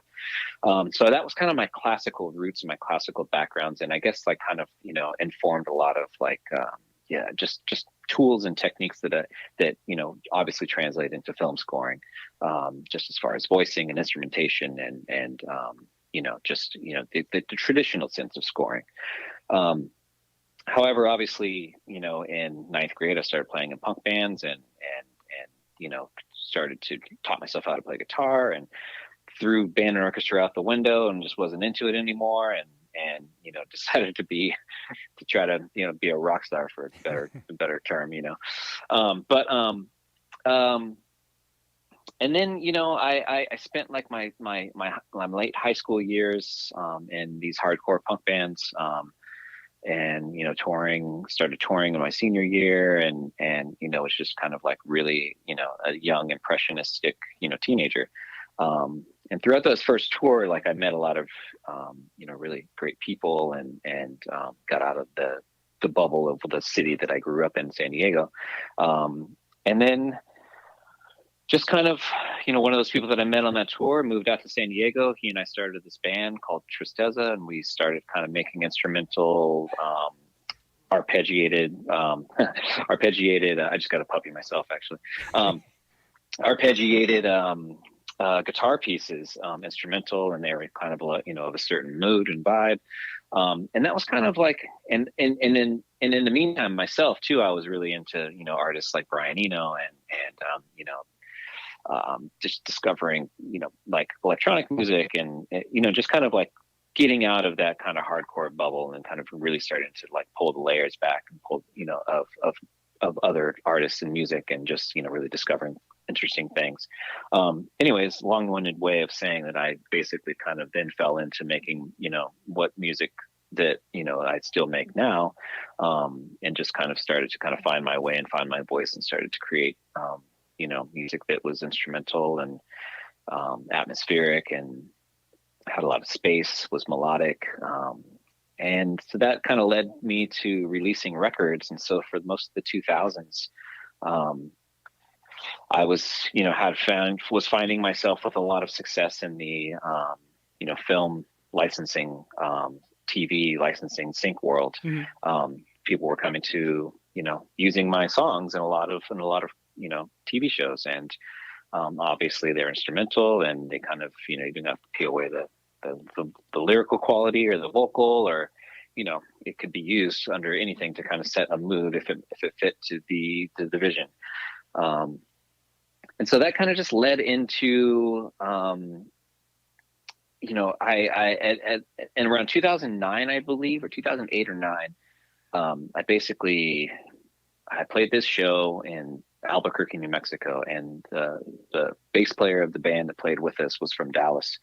S9: So that was kind of my classical roots and my classical backgrounds. And I guess like kind of, informed a lot of like, just tools and techniques that obviously translate into film scoring, just as far as voicing and instrumentation and the traditional sense of scoring. However, obviously, in 9th grade, I started playing in punk bands and started to taught myself how to play guitar and threw band and orchestra out the window and just wasn't into it anymore. And decided to try to, be a rock star for a better term, and then, I spent like my late high school years, in these hardcore punk bands, and started touring in my senior year and was just kind of like really a young impressionistic teenager, and throughout those first tour, like I met a lot of really great people and got out of the bubble of the city that I grew up in, San Diego, and then just kind of, one of those people that I met on that tour moved out to San Diego. He and I started this band called Tristeza, and we started kind of making instrumental, arpeggiated, I just got a puppy myself, actually, arpeggiated guitar pieces, instrumental, and they were kind of, of a certain mood and vibe. And that was kind of like, and in the meantime, myself too, I was really into, artists like Brian Eno and just discovering, like electronic music and, just kind of like getting out of that kind of hardcore bubble and kind of really starting to like pull the layers back and pull, of other artists and music and just, really discovering interesting things. Anyways, long-winded way of saying that I basically kind of then fell into making, what music that, I still make now, and just kind of started to kind of find my way and find my voice and started to create, music that was instrumental and atmospheric and had a lot of space, was melodic. And so that kind of led me to releasing records. And so for most of the 2000s, I was, was finding myself with a lot of success in the, film licensing, TV licensing sync world. People were coming to, using my songs in a lot of TV shows, and obviously they're instrumental, and they kind of, you didn't have to peel away the lyrical quality or the vocal, or it could be used under anything to kind of set a mood if it fit to the vision. And so that kind of just led into, I around 2009, I believe, or 2008 or 9, I played this show in Albuquerque, New Mexico, and the bass player of the band that played with us was from Dallas.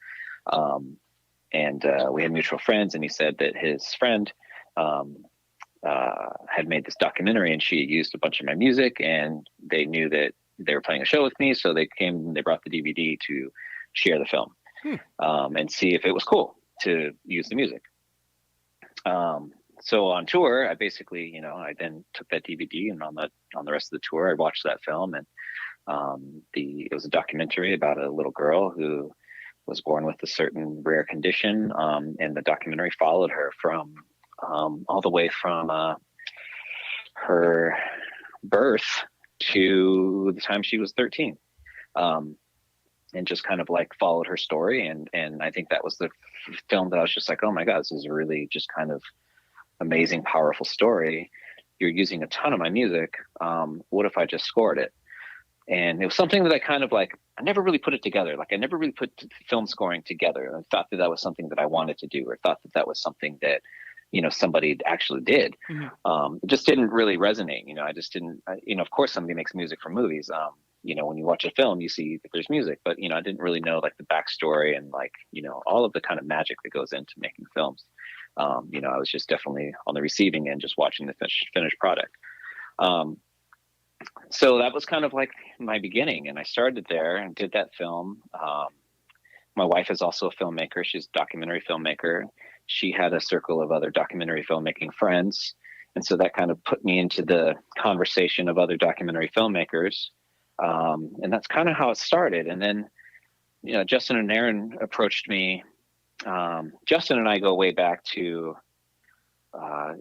S9: And we had mutual friends, and he said that his friend had made this documentary, and she used a bunch of my music, and they knew that they were playing a show with me, so they brought the DVD to share the film and see if it was cool to use the music. So on tour, I basically, I then took that DVD, and on the rest of the tour, I watched that film, and it was a documentary about a little girl who was born with a certain rare condition, and the documentary followed her from all the way from her birth to the time she was 13, and just kind of like followed her story. And I think that was the film that I was just like, oh my God, this is a really just kind of amazing, powerful story. You're using a ton of my music. What if I just scored it? And it was something that I kind of like, I never really put it together. Like I never really put film scoring together. I thought that was something that I wanted to do, or thought that was something that, somebody actually did. It just didn't really resonate. I just didn't, of course somebody makes music for movies. When you watch a film, you see that there's music, but, I didn't really know like the backstory and like, all of the kind of magic that goes into making films. I was just definitely on the receiving end, just watching the finished product. So that was kind of like my beginning, and I started there and did that film. My wife is also a filmmaker. She's a documentary filmmaker. She had a circle of other documentary filmmaking friends. And so that kind of put me into the conversation of other documentary filmmakers. And that's kind of how it started. And then, Justin and Aaron approached me. Justin and I go way back to,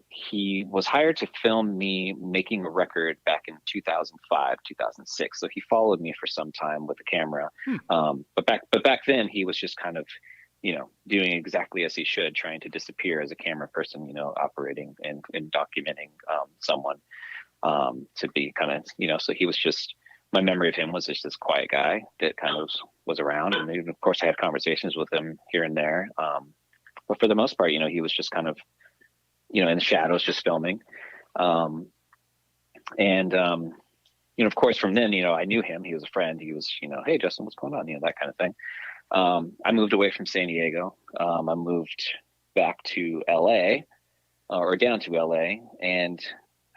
S9: he was hired to film me making a record back in 2005, 2006. So he followed me for some time with a camera. But back then he was just kind of, doing exactly as he should, trying to disappear as a camera person, operating and documenting someone to be kind of, so he was just, my memory of him was just this quiet guy that kind of was around. And then, of course I had conversations with him here and there. But for the most part, he was just kind of, in the shadows, just filming. Of course from then, I knew him, he was a friend. He was, hey Justin, what's going on? That kind of thing. I moved away from San Diego. I moved back to LA, or down to LA. And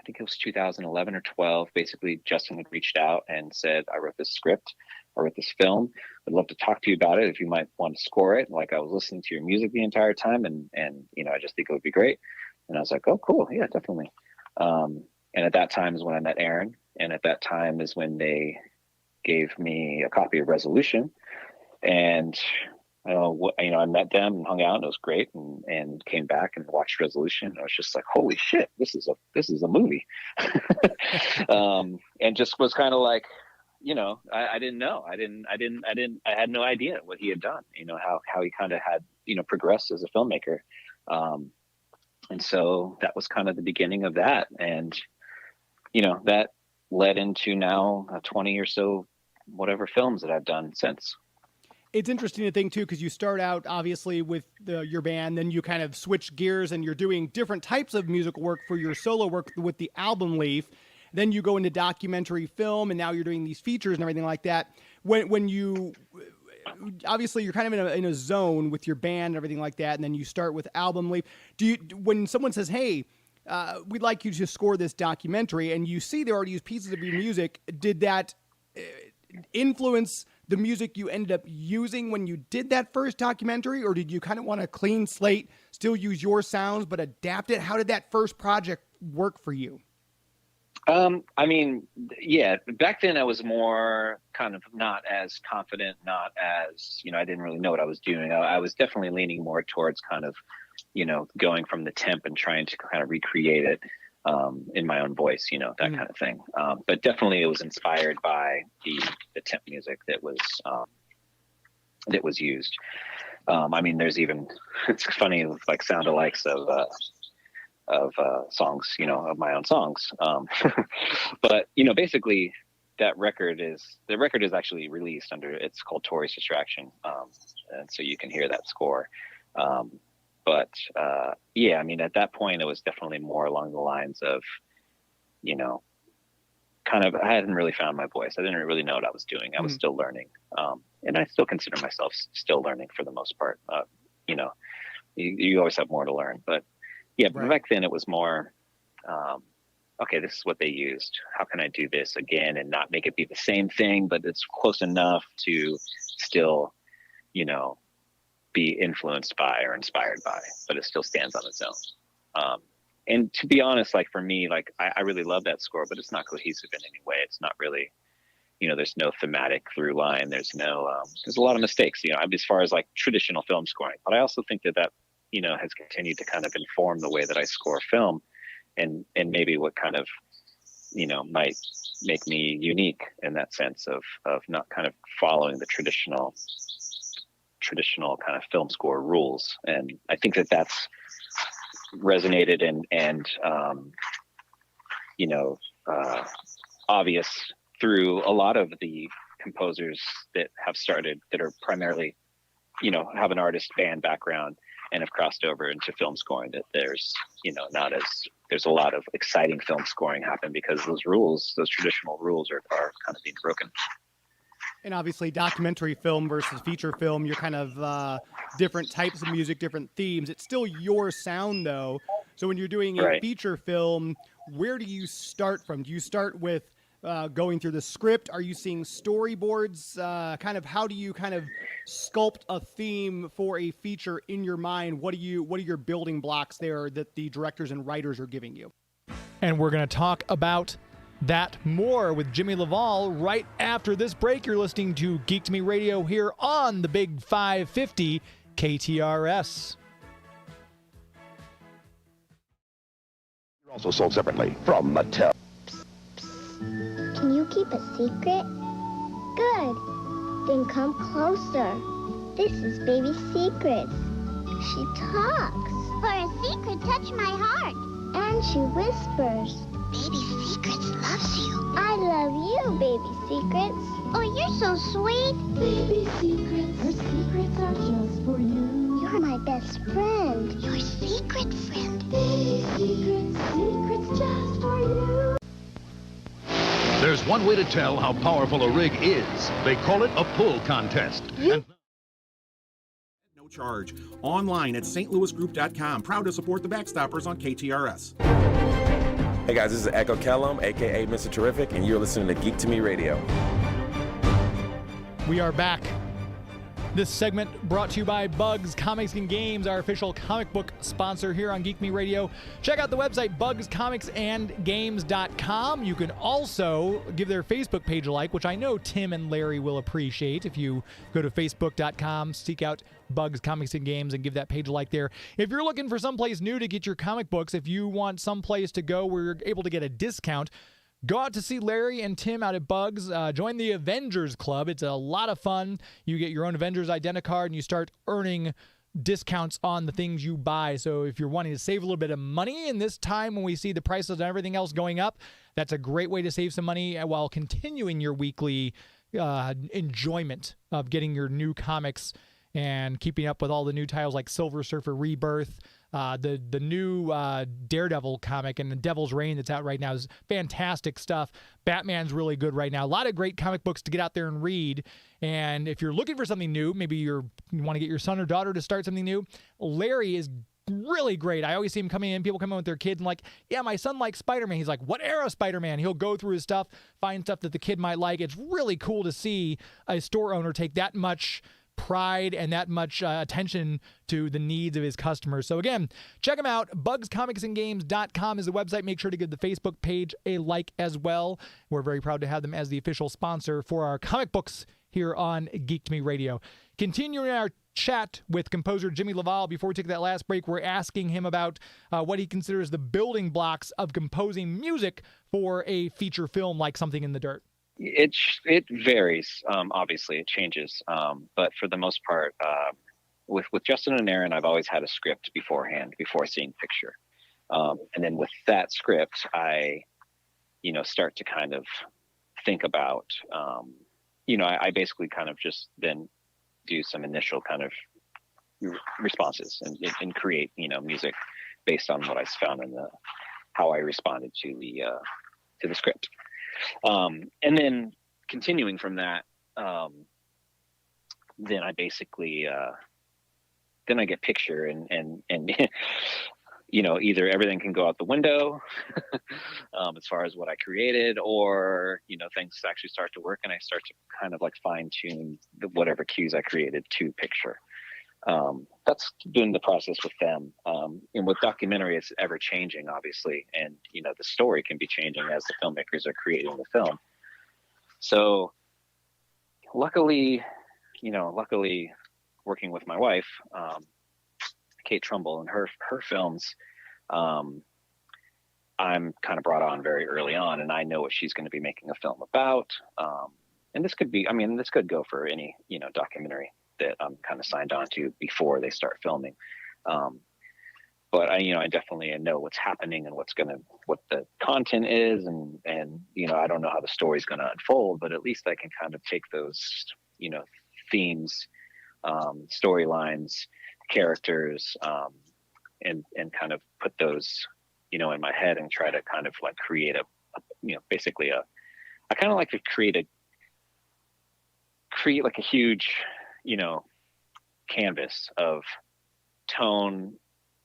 S9: I think it was 2011 or 12. Basically, Justin had reached out and said, I wrote this script. I wrote this film. I'd love to talk to you about it if you might want to score it. Like, I was listening to your music the entire time, and I just think it would be great. And I was like, oh, cool. Yeah, definitely. And at that time is when I met Aaron. And at that time is when they gave me a copy of Resolution. And I met them and hung out, and it was great, and came back and watched Resolution. And I was just like, holy shit, this is a movie. And just was kind of like, I didn't know. I had no idea what he had done, how he kind of had, progressed as a filmmaker. And so that was kind of the beginning of that. And, that led into now 20 or so, whatever films that I've done since.
S7: It's interesting to think, too, because you start out, obviously, with your band, then you kind of switch gears and you're doing different types of musical work for your solo work with the Album Leaf. Then you go into documentary film, and now you're doing these features and everything like that. When you, obviously, you're kind of in a zone with your band and everything like that, and then you start with Album Leaf. When someone says, hey, we'd like you to score this documentary, and you see they already use pieces of your music, did that influence the music you ended up using when you did that first documentary, or did you kind of want a clean slate, still use your sounds, but adapt it? How did that first project work for you?
S9: I mean, yeah, back then I was more kind of not as confident, not as, I didn't really know what I was doing. I was definitely leaning more towards kind of, going from the temp and trying to kind of recreate it in my own voice, that kind of thing. But definitely it was inspired by the temp music that was used. I mean, there's even, it's funny, like sound-alikes of songs, of my own songs. But, basically the record is actually released it's called Tori's Distraction. And so you can hear that score. But yeah, I mean, at that point it was definitely more along the lines of, kind of, I hadn't really found my voice. I didn't really know what I was doing. I was still learning. And I still consider myself still learning for the most part. You always have more to learn, but yeah, but back then it was more, okay, this is what they used. How can I do this again and not make it be the same thing, but it's close enough to still, be influenced by or inspired by, but it still stands on its own. And to be honest, like for me, like I really love that score, but it's not cohesive in any way. It's not really, there's no thematic through line. There's a lot of mistakes, as far as like traditional film scoring, but I also think that has continued to kind of inform the way that I score film and maybe what kind of, might make me unique in that sense of not kind of following the traditional kind of film score rules. And I think that that's resonated and obvious through a lot of the composers that have started that are primarily, have an artist band background and have crossed over into film scoring, that there's, there's a lot of exciting film scoring happen because those traditional rules are kind of being broken.
S7: And obviously documentary film versus feature film, you're kind of different types of music, different themes. It's still your sound though. So when you're doing a feature film, where do you start from? Do you start with going through the script? Are you seeing storyboards? Kind of how do you kind of sculpt a theme for a feature in your mind? What are your building blocks there that the directors and writers are giving you?
S17: And we're going to talk about that more with Jimmy LaValle right after this break. You're listening to Geek to Me Radio here on the Big 550 KTRS.
S19: You're also sold separately from Mattel.
S8: Can you keep a secret? Good. Then come closer. This is Baby Secrets. She talks. For a secret, touch my heart. And she whispers. Baby Secrets loves you. I love you, Baby Secrets. Oh, you're so sweet. Baby Secrets. Her secrets are just for you. You're my best friend. Your secret friend. Baby Secrets. Secrets just for you.
S11: There's one way to tell how powerful a rig is. They call it a pull contest. And
S13: no charge. Online at stlouisgroup.com. Proud to support the Backstoppers on KTRS.
S14: Hey guys, this is Echo Kellum, aka Mr. Terrific, and you're listening to Geek to Me Radio.
S17: We are back. This segment brought to you by Bugs Comics and Games, our official comic book sponsor here on Geek Me Radio. Check out the website, bugscomicsandgames.com. You can also give their Facebook page a like, which I know Tim and Larry will appreciate. If you go to facebook.com, seek out Bugs Comics and Games and give that page a like there. If you're looking for someplace new to get your comic books, if you want someplace to go where you're able to get a discount, go out to see Larry and Tim out at Bugs. Join the Avengers Club. It's a lot of fun. You get your own Avengers Identicard, and you start earning discounts on the things you buy. So if you're wanting to save a little bit of money in this time when we see the prices and everything else going up, that's a great way to save some money while continuing your weekly enjoyment of getting your new comics and keeping up with all the new titles like Silver Surfer Rebirth. The new Daredevil comic and the Devil's Reign that's out right now is fantastic stuff. Batman's really good right now. A lot of great comic books to get out there and read. And if you're looking for something new, maybe you want to get your son or daughter to start something new, Larry is really great. I always see him coming in, people come in with their kids and like, yeah, my son likes Spider-Man. He's like, what era Spider-Man? He'll go through his stuff, find stuff that the kid might like. It's really cool to see a store owner take that much pride and that much attention to the needs of his customers. So again, check him out. bugscomicsandgames.com is the website. Make sure to give the Facebook page a like as well. We're very proud to have them as the official sponsor for our comic books here on Geek to Me Radio. Continuing our chat with composer Jimmy LaValle. Before we take that last break, we're asking him about what he considers the building blocks of composing music for a feature film like Something in the Dirt.
S9: It varies. Obviously, it changes. But for the most part, with Justin and Aaron, I've always had a script beforehand, before seeing picture. And then with that script, I start to kind of think about, I basically kind of just then do some initial kind of responses and create, music based on what I found in how I responded to the script. And then continuing from that, then I basically, then I get picture and either everything can go out the window as far as what I created, or, things actually start to work and I start to kind of like fine tune whatever cues I created to picture. That's been the process with them. And with documentary, it's ever changing, obviously. And, the story can be changing as the filmmakers are creating the film. So luckily working with my wife, Kate Trumbull, and her films, I'm kind of brought on very early on, and I know what she's going to be making a film about. And this could go for any, documentary that I'm kind of signed on to before they start filming. But I definitely know what's happening and what the content is. And, I don't know how the story's going to unfold, but at least I can kind of take those, themes, storylines, characters, and kind of put those, in my head and try to kind of like create I kind of like to create like a huge, canvas of tone,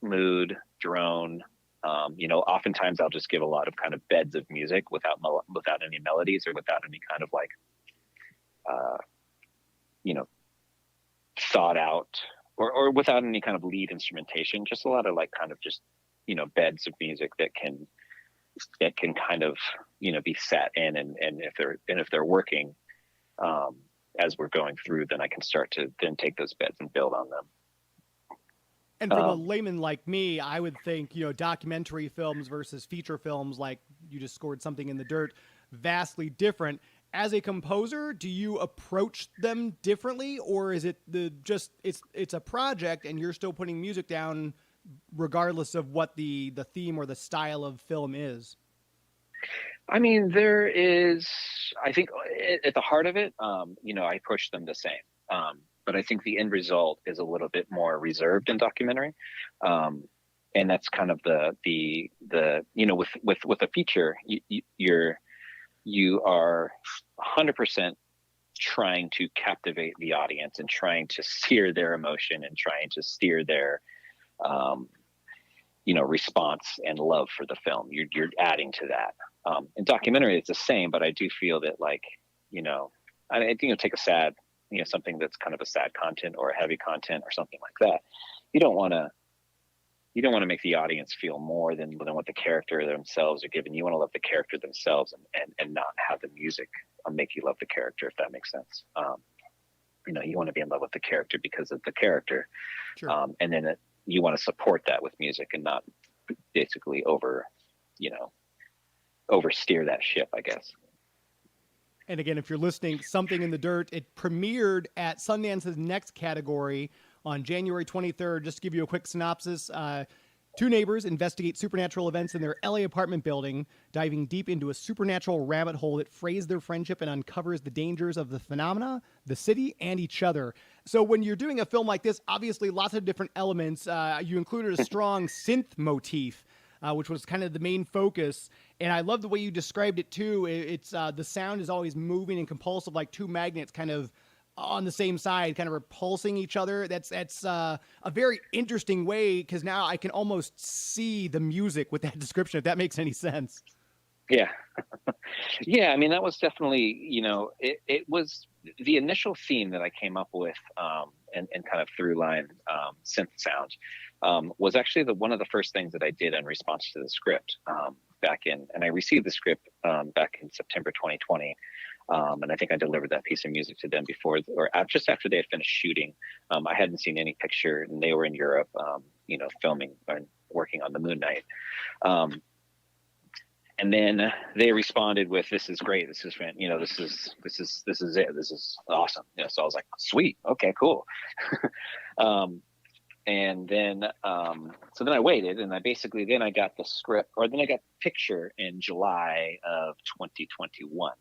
S9: mood, drone. Oftentimes I'll just give a lot of kind of beds of music without any melodies or without any kind of like, thought out or without any kind of lead instrumentation, just a lot of like kind of just, beds of music that can kind of, be sat in and if they're working, as we're going through, then I can start to then take those beds and build on them.
S7: And from a layman like me, I would think, documentary films versus feature films, like you just scored Something in the Dirt, vastly different. As a composer, do you approach them differently, or is it it's a project and you're still putting music down regardless of what the theme or the style of film is?
S9: I mean, there is, I think at the heart of it, I approach them the same. But I think the end result is a little bit more reserved in documentary. And that's kind of the with a feature, you are 100% trying to captivate the audience and trying to steer their emotion and trying to steer their, response and love for the film. You're adding to that. In documentary, it's the same, but I do feel that I take a sad, something that's kind of a sad content or a heavy content or something like that. You don't want to make the audience feel more than what the character themselves are giving. You want to love the character themselves and not have the music make you love the character, if that makes sense. You want to be in love with the character because of the character.
S7: Sure.
S9: And then you want to support that with music and not basically oversteer that ship, I guess.
S7: And again, if you're listening, Something in the Dirt, it premiered at Sundance's next category on January 23rd. Just to give you a quick synopsis, two neighbors investigate supernatural events in their LA apartment building, diving deep into a supernatural rabbit hole that frays their friendship and uncovers the dangers of the phenomena, the city, and each other. So when you're doing a film like this, obviously lots of different elements. You included a strong synth motif, which was kind of the main focus. And I love the way you described it too. It's the sound is always moving and compulsive, like two magnets kind of on the same side, kind of repulsing each other. That's a very interesting way, because now I can almost see the music with that description, if that makes any sense.
S9: Yeah. Yeah, I mean, that was definitely, it was the initial theme that I came up with, and kind of through line synth sound, was actually one of the first things that I did in response to the script and I received the script back in September 2020. And I think I delivered that piece of music to them before, or just after they had finished shooting. I hadn't seen any picture, and they were in Europe, filming and working on the Moon Knight. And then they responded with, "This is great. This is, this is it. This is awesome." So I was like, "Sweet. Okay, cool." And then, so then I waited, and then I got the script, or then I got the picture in July of 2021.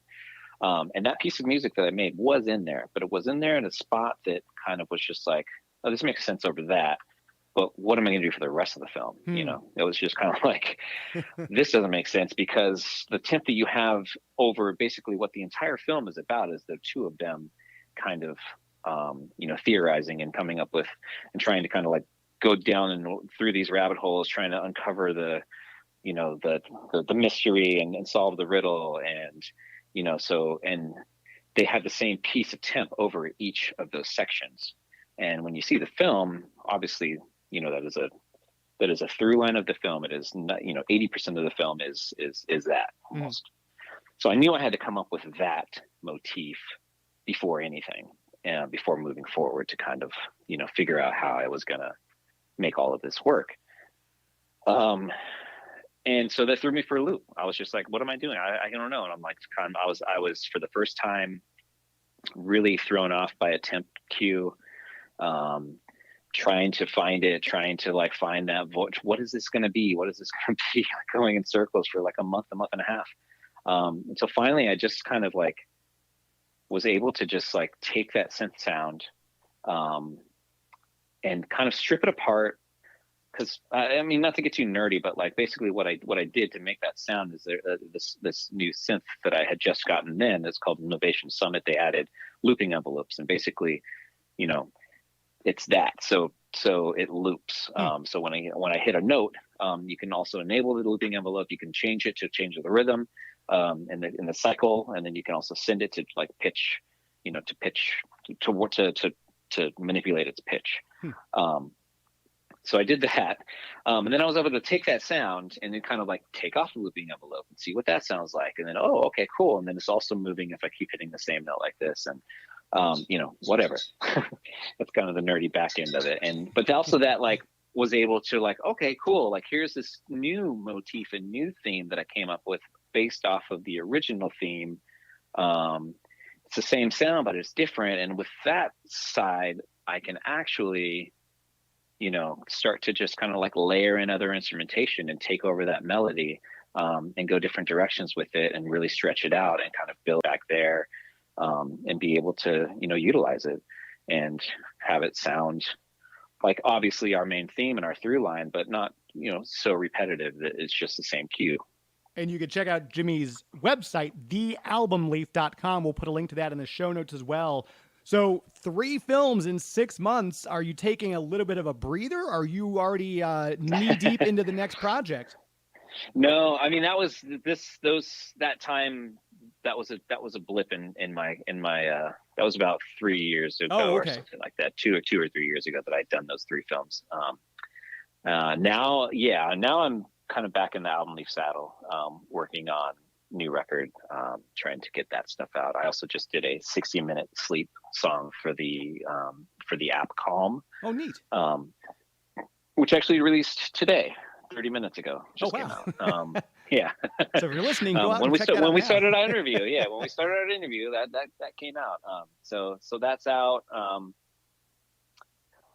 S9: And that piece of music that I made was in there, but it was in there in a spot that kind of was just like, "Oh, this makes sense over that. But what am I going to do for the rest of the film?" It was just kind of like, this doesn't make sense, because the temp that you have over basically what the entire film is about is the two of them kind of, theorizing and coming up with and trying to kind of like go down and through these rabbit holes, trying to uncover the mystery and solve the riddle. And, and they had the same piece of temp over each of those sections. And when you see the film, obviously, that is a through line of the film. It is not, 80% of the film is that almost. So I knew I had to come up with that motif before anything, before moving forward to kind of, figure out how I was going to make all of this work. And so that threw me for a loop. I was just like, what am I doing? I don't know. And I'm like, I was for the first time really thrown off by a temp cue. Trying to find that voice. What is this going to be? What is this going to be? Going in circles for like a month and a half. And so finally I just kind of like was able to just like take that synth sound, and kind of strip it apart. Cause I mean, not to get too nerdy, but like basically what I did to make that sound is this new synth that I had just gotten in. It's called Innovation Summit. They added looping envelopes, and basically, it's that. So it loops. So when I hit a note, you can also enable the looping envelope. You can change it to change the rhythm, in the cycle, and then you can also send it to like pitch, to manipulate its pitch. So I did that, and then I was able to take that sound and then kind of like take off the looping envelope and see what that sounds like, and then okay, cool. And then it's also moving if I keep hitting the same note like this, and whatever. That's kind of the nerdy back end of it. But also that like was able to like, okay, cool. Like here's this new motif and new theme that I came up with based off of the original theme. It's the same sound, but it's different. And with that side, I can actually, start to just kind of like layer in other instrumentation and take over that melody, and go different directions with it and really stretch it out and kind of build back there. And be able to, utilize it and have it sound like obviously our main theme and our through line, but not, so repetitive that it's just the same cue.
S7: And you can check out Jimmy's website, thealbumleaf.com. We'll put a link to that in the show notes as well. So 3 films in 6 months. Are you taking a little bit of a breather? Are you already knee deep into the next project?
S9: No, I mean, that was that time. That was a blip in my that was about 3 years ago or something like that, 2 or 3 years ago that I'd done those 3 films. Now I'm kind of back in the Album Leaf saddle, working on new record, trying to get that stuff out. I also just did a 60-minute sleep song for the app Calm.
S7: Oh, neat.
S9: Which actually released today, 30 minutes ago. Just came out. Yeah.
S7: So if you're listening, go out
S9: when
S7: and check that out
S9: when we
S7: now.
S9: started our interview, when we started our interview, that came out. So that's out.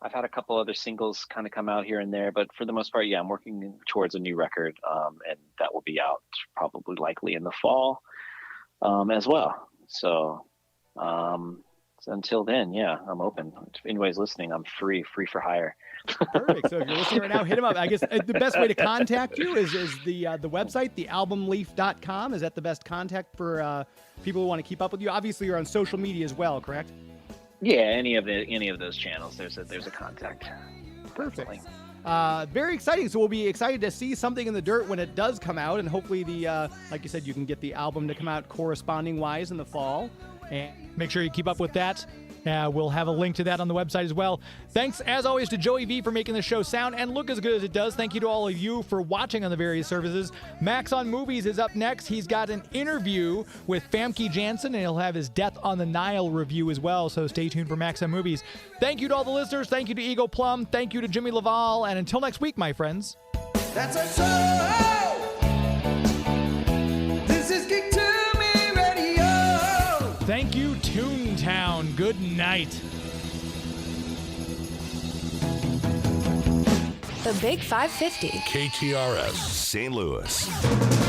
S9: I've had a couple other singles kind of come out here and there, but for the most part, I'm working towards a new record, and that will be out probably likely in the fall, as well. So until then, I'm open. If anybody's listening, I'm free for hire.
S7: Perfect. So if you're listening right now, hit him up. I guess the best way to contact you is the website, thealbumleaf.com. Is that the best contact for people who want to keep up with you? Obviously, you're on social media as well, correct?
S9: Yeah, any of those channels, there's a contact.
S7: Perfect. Very exciting. So we'll be excited to see Something in the Dirt when it does come out, and hopefully like you said, you can get the album to come out corresponding wise in the fall. And
S17: make sure you keep up with that. We'll have a link to that on the website as well. Thanks, as always, to Joey V for making the show sound and look as good as it does. Thank you to all of you for watching on the various services. Max on Movies is up next. He's got an interview with Famke Janssen, and he'll have his Death on the Nile review as well, so stay tuned for Max on Movies. Thank you to all the listeners. Thank you to Ego Plum. Thank you to Jimmy LaValle. And until next week, my friends.
S5: That's our show. This is Geek to Me Radio.
S17: Thank you, Toontown. Good night.
S1: The Big 550.
S10: KTRS St. Louis.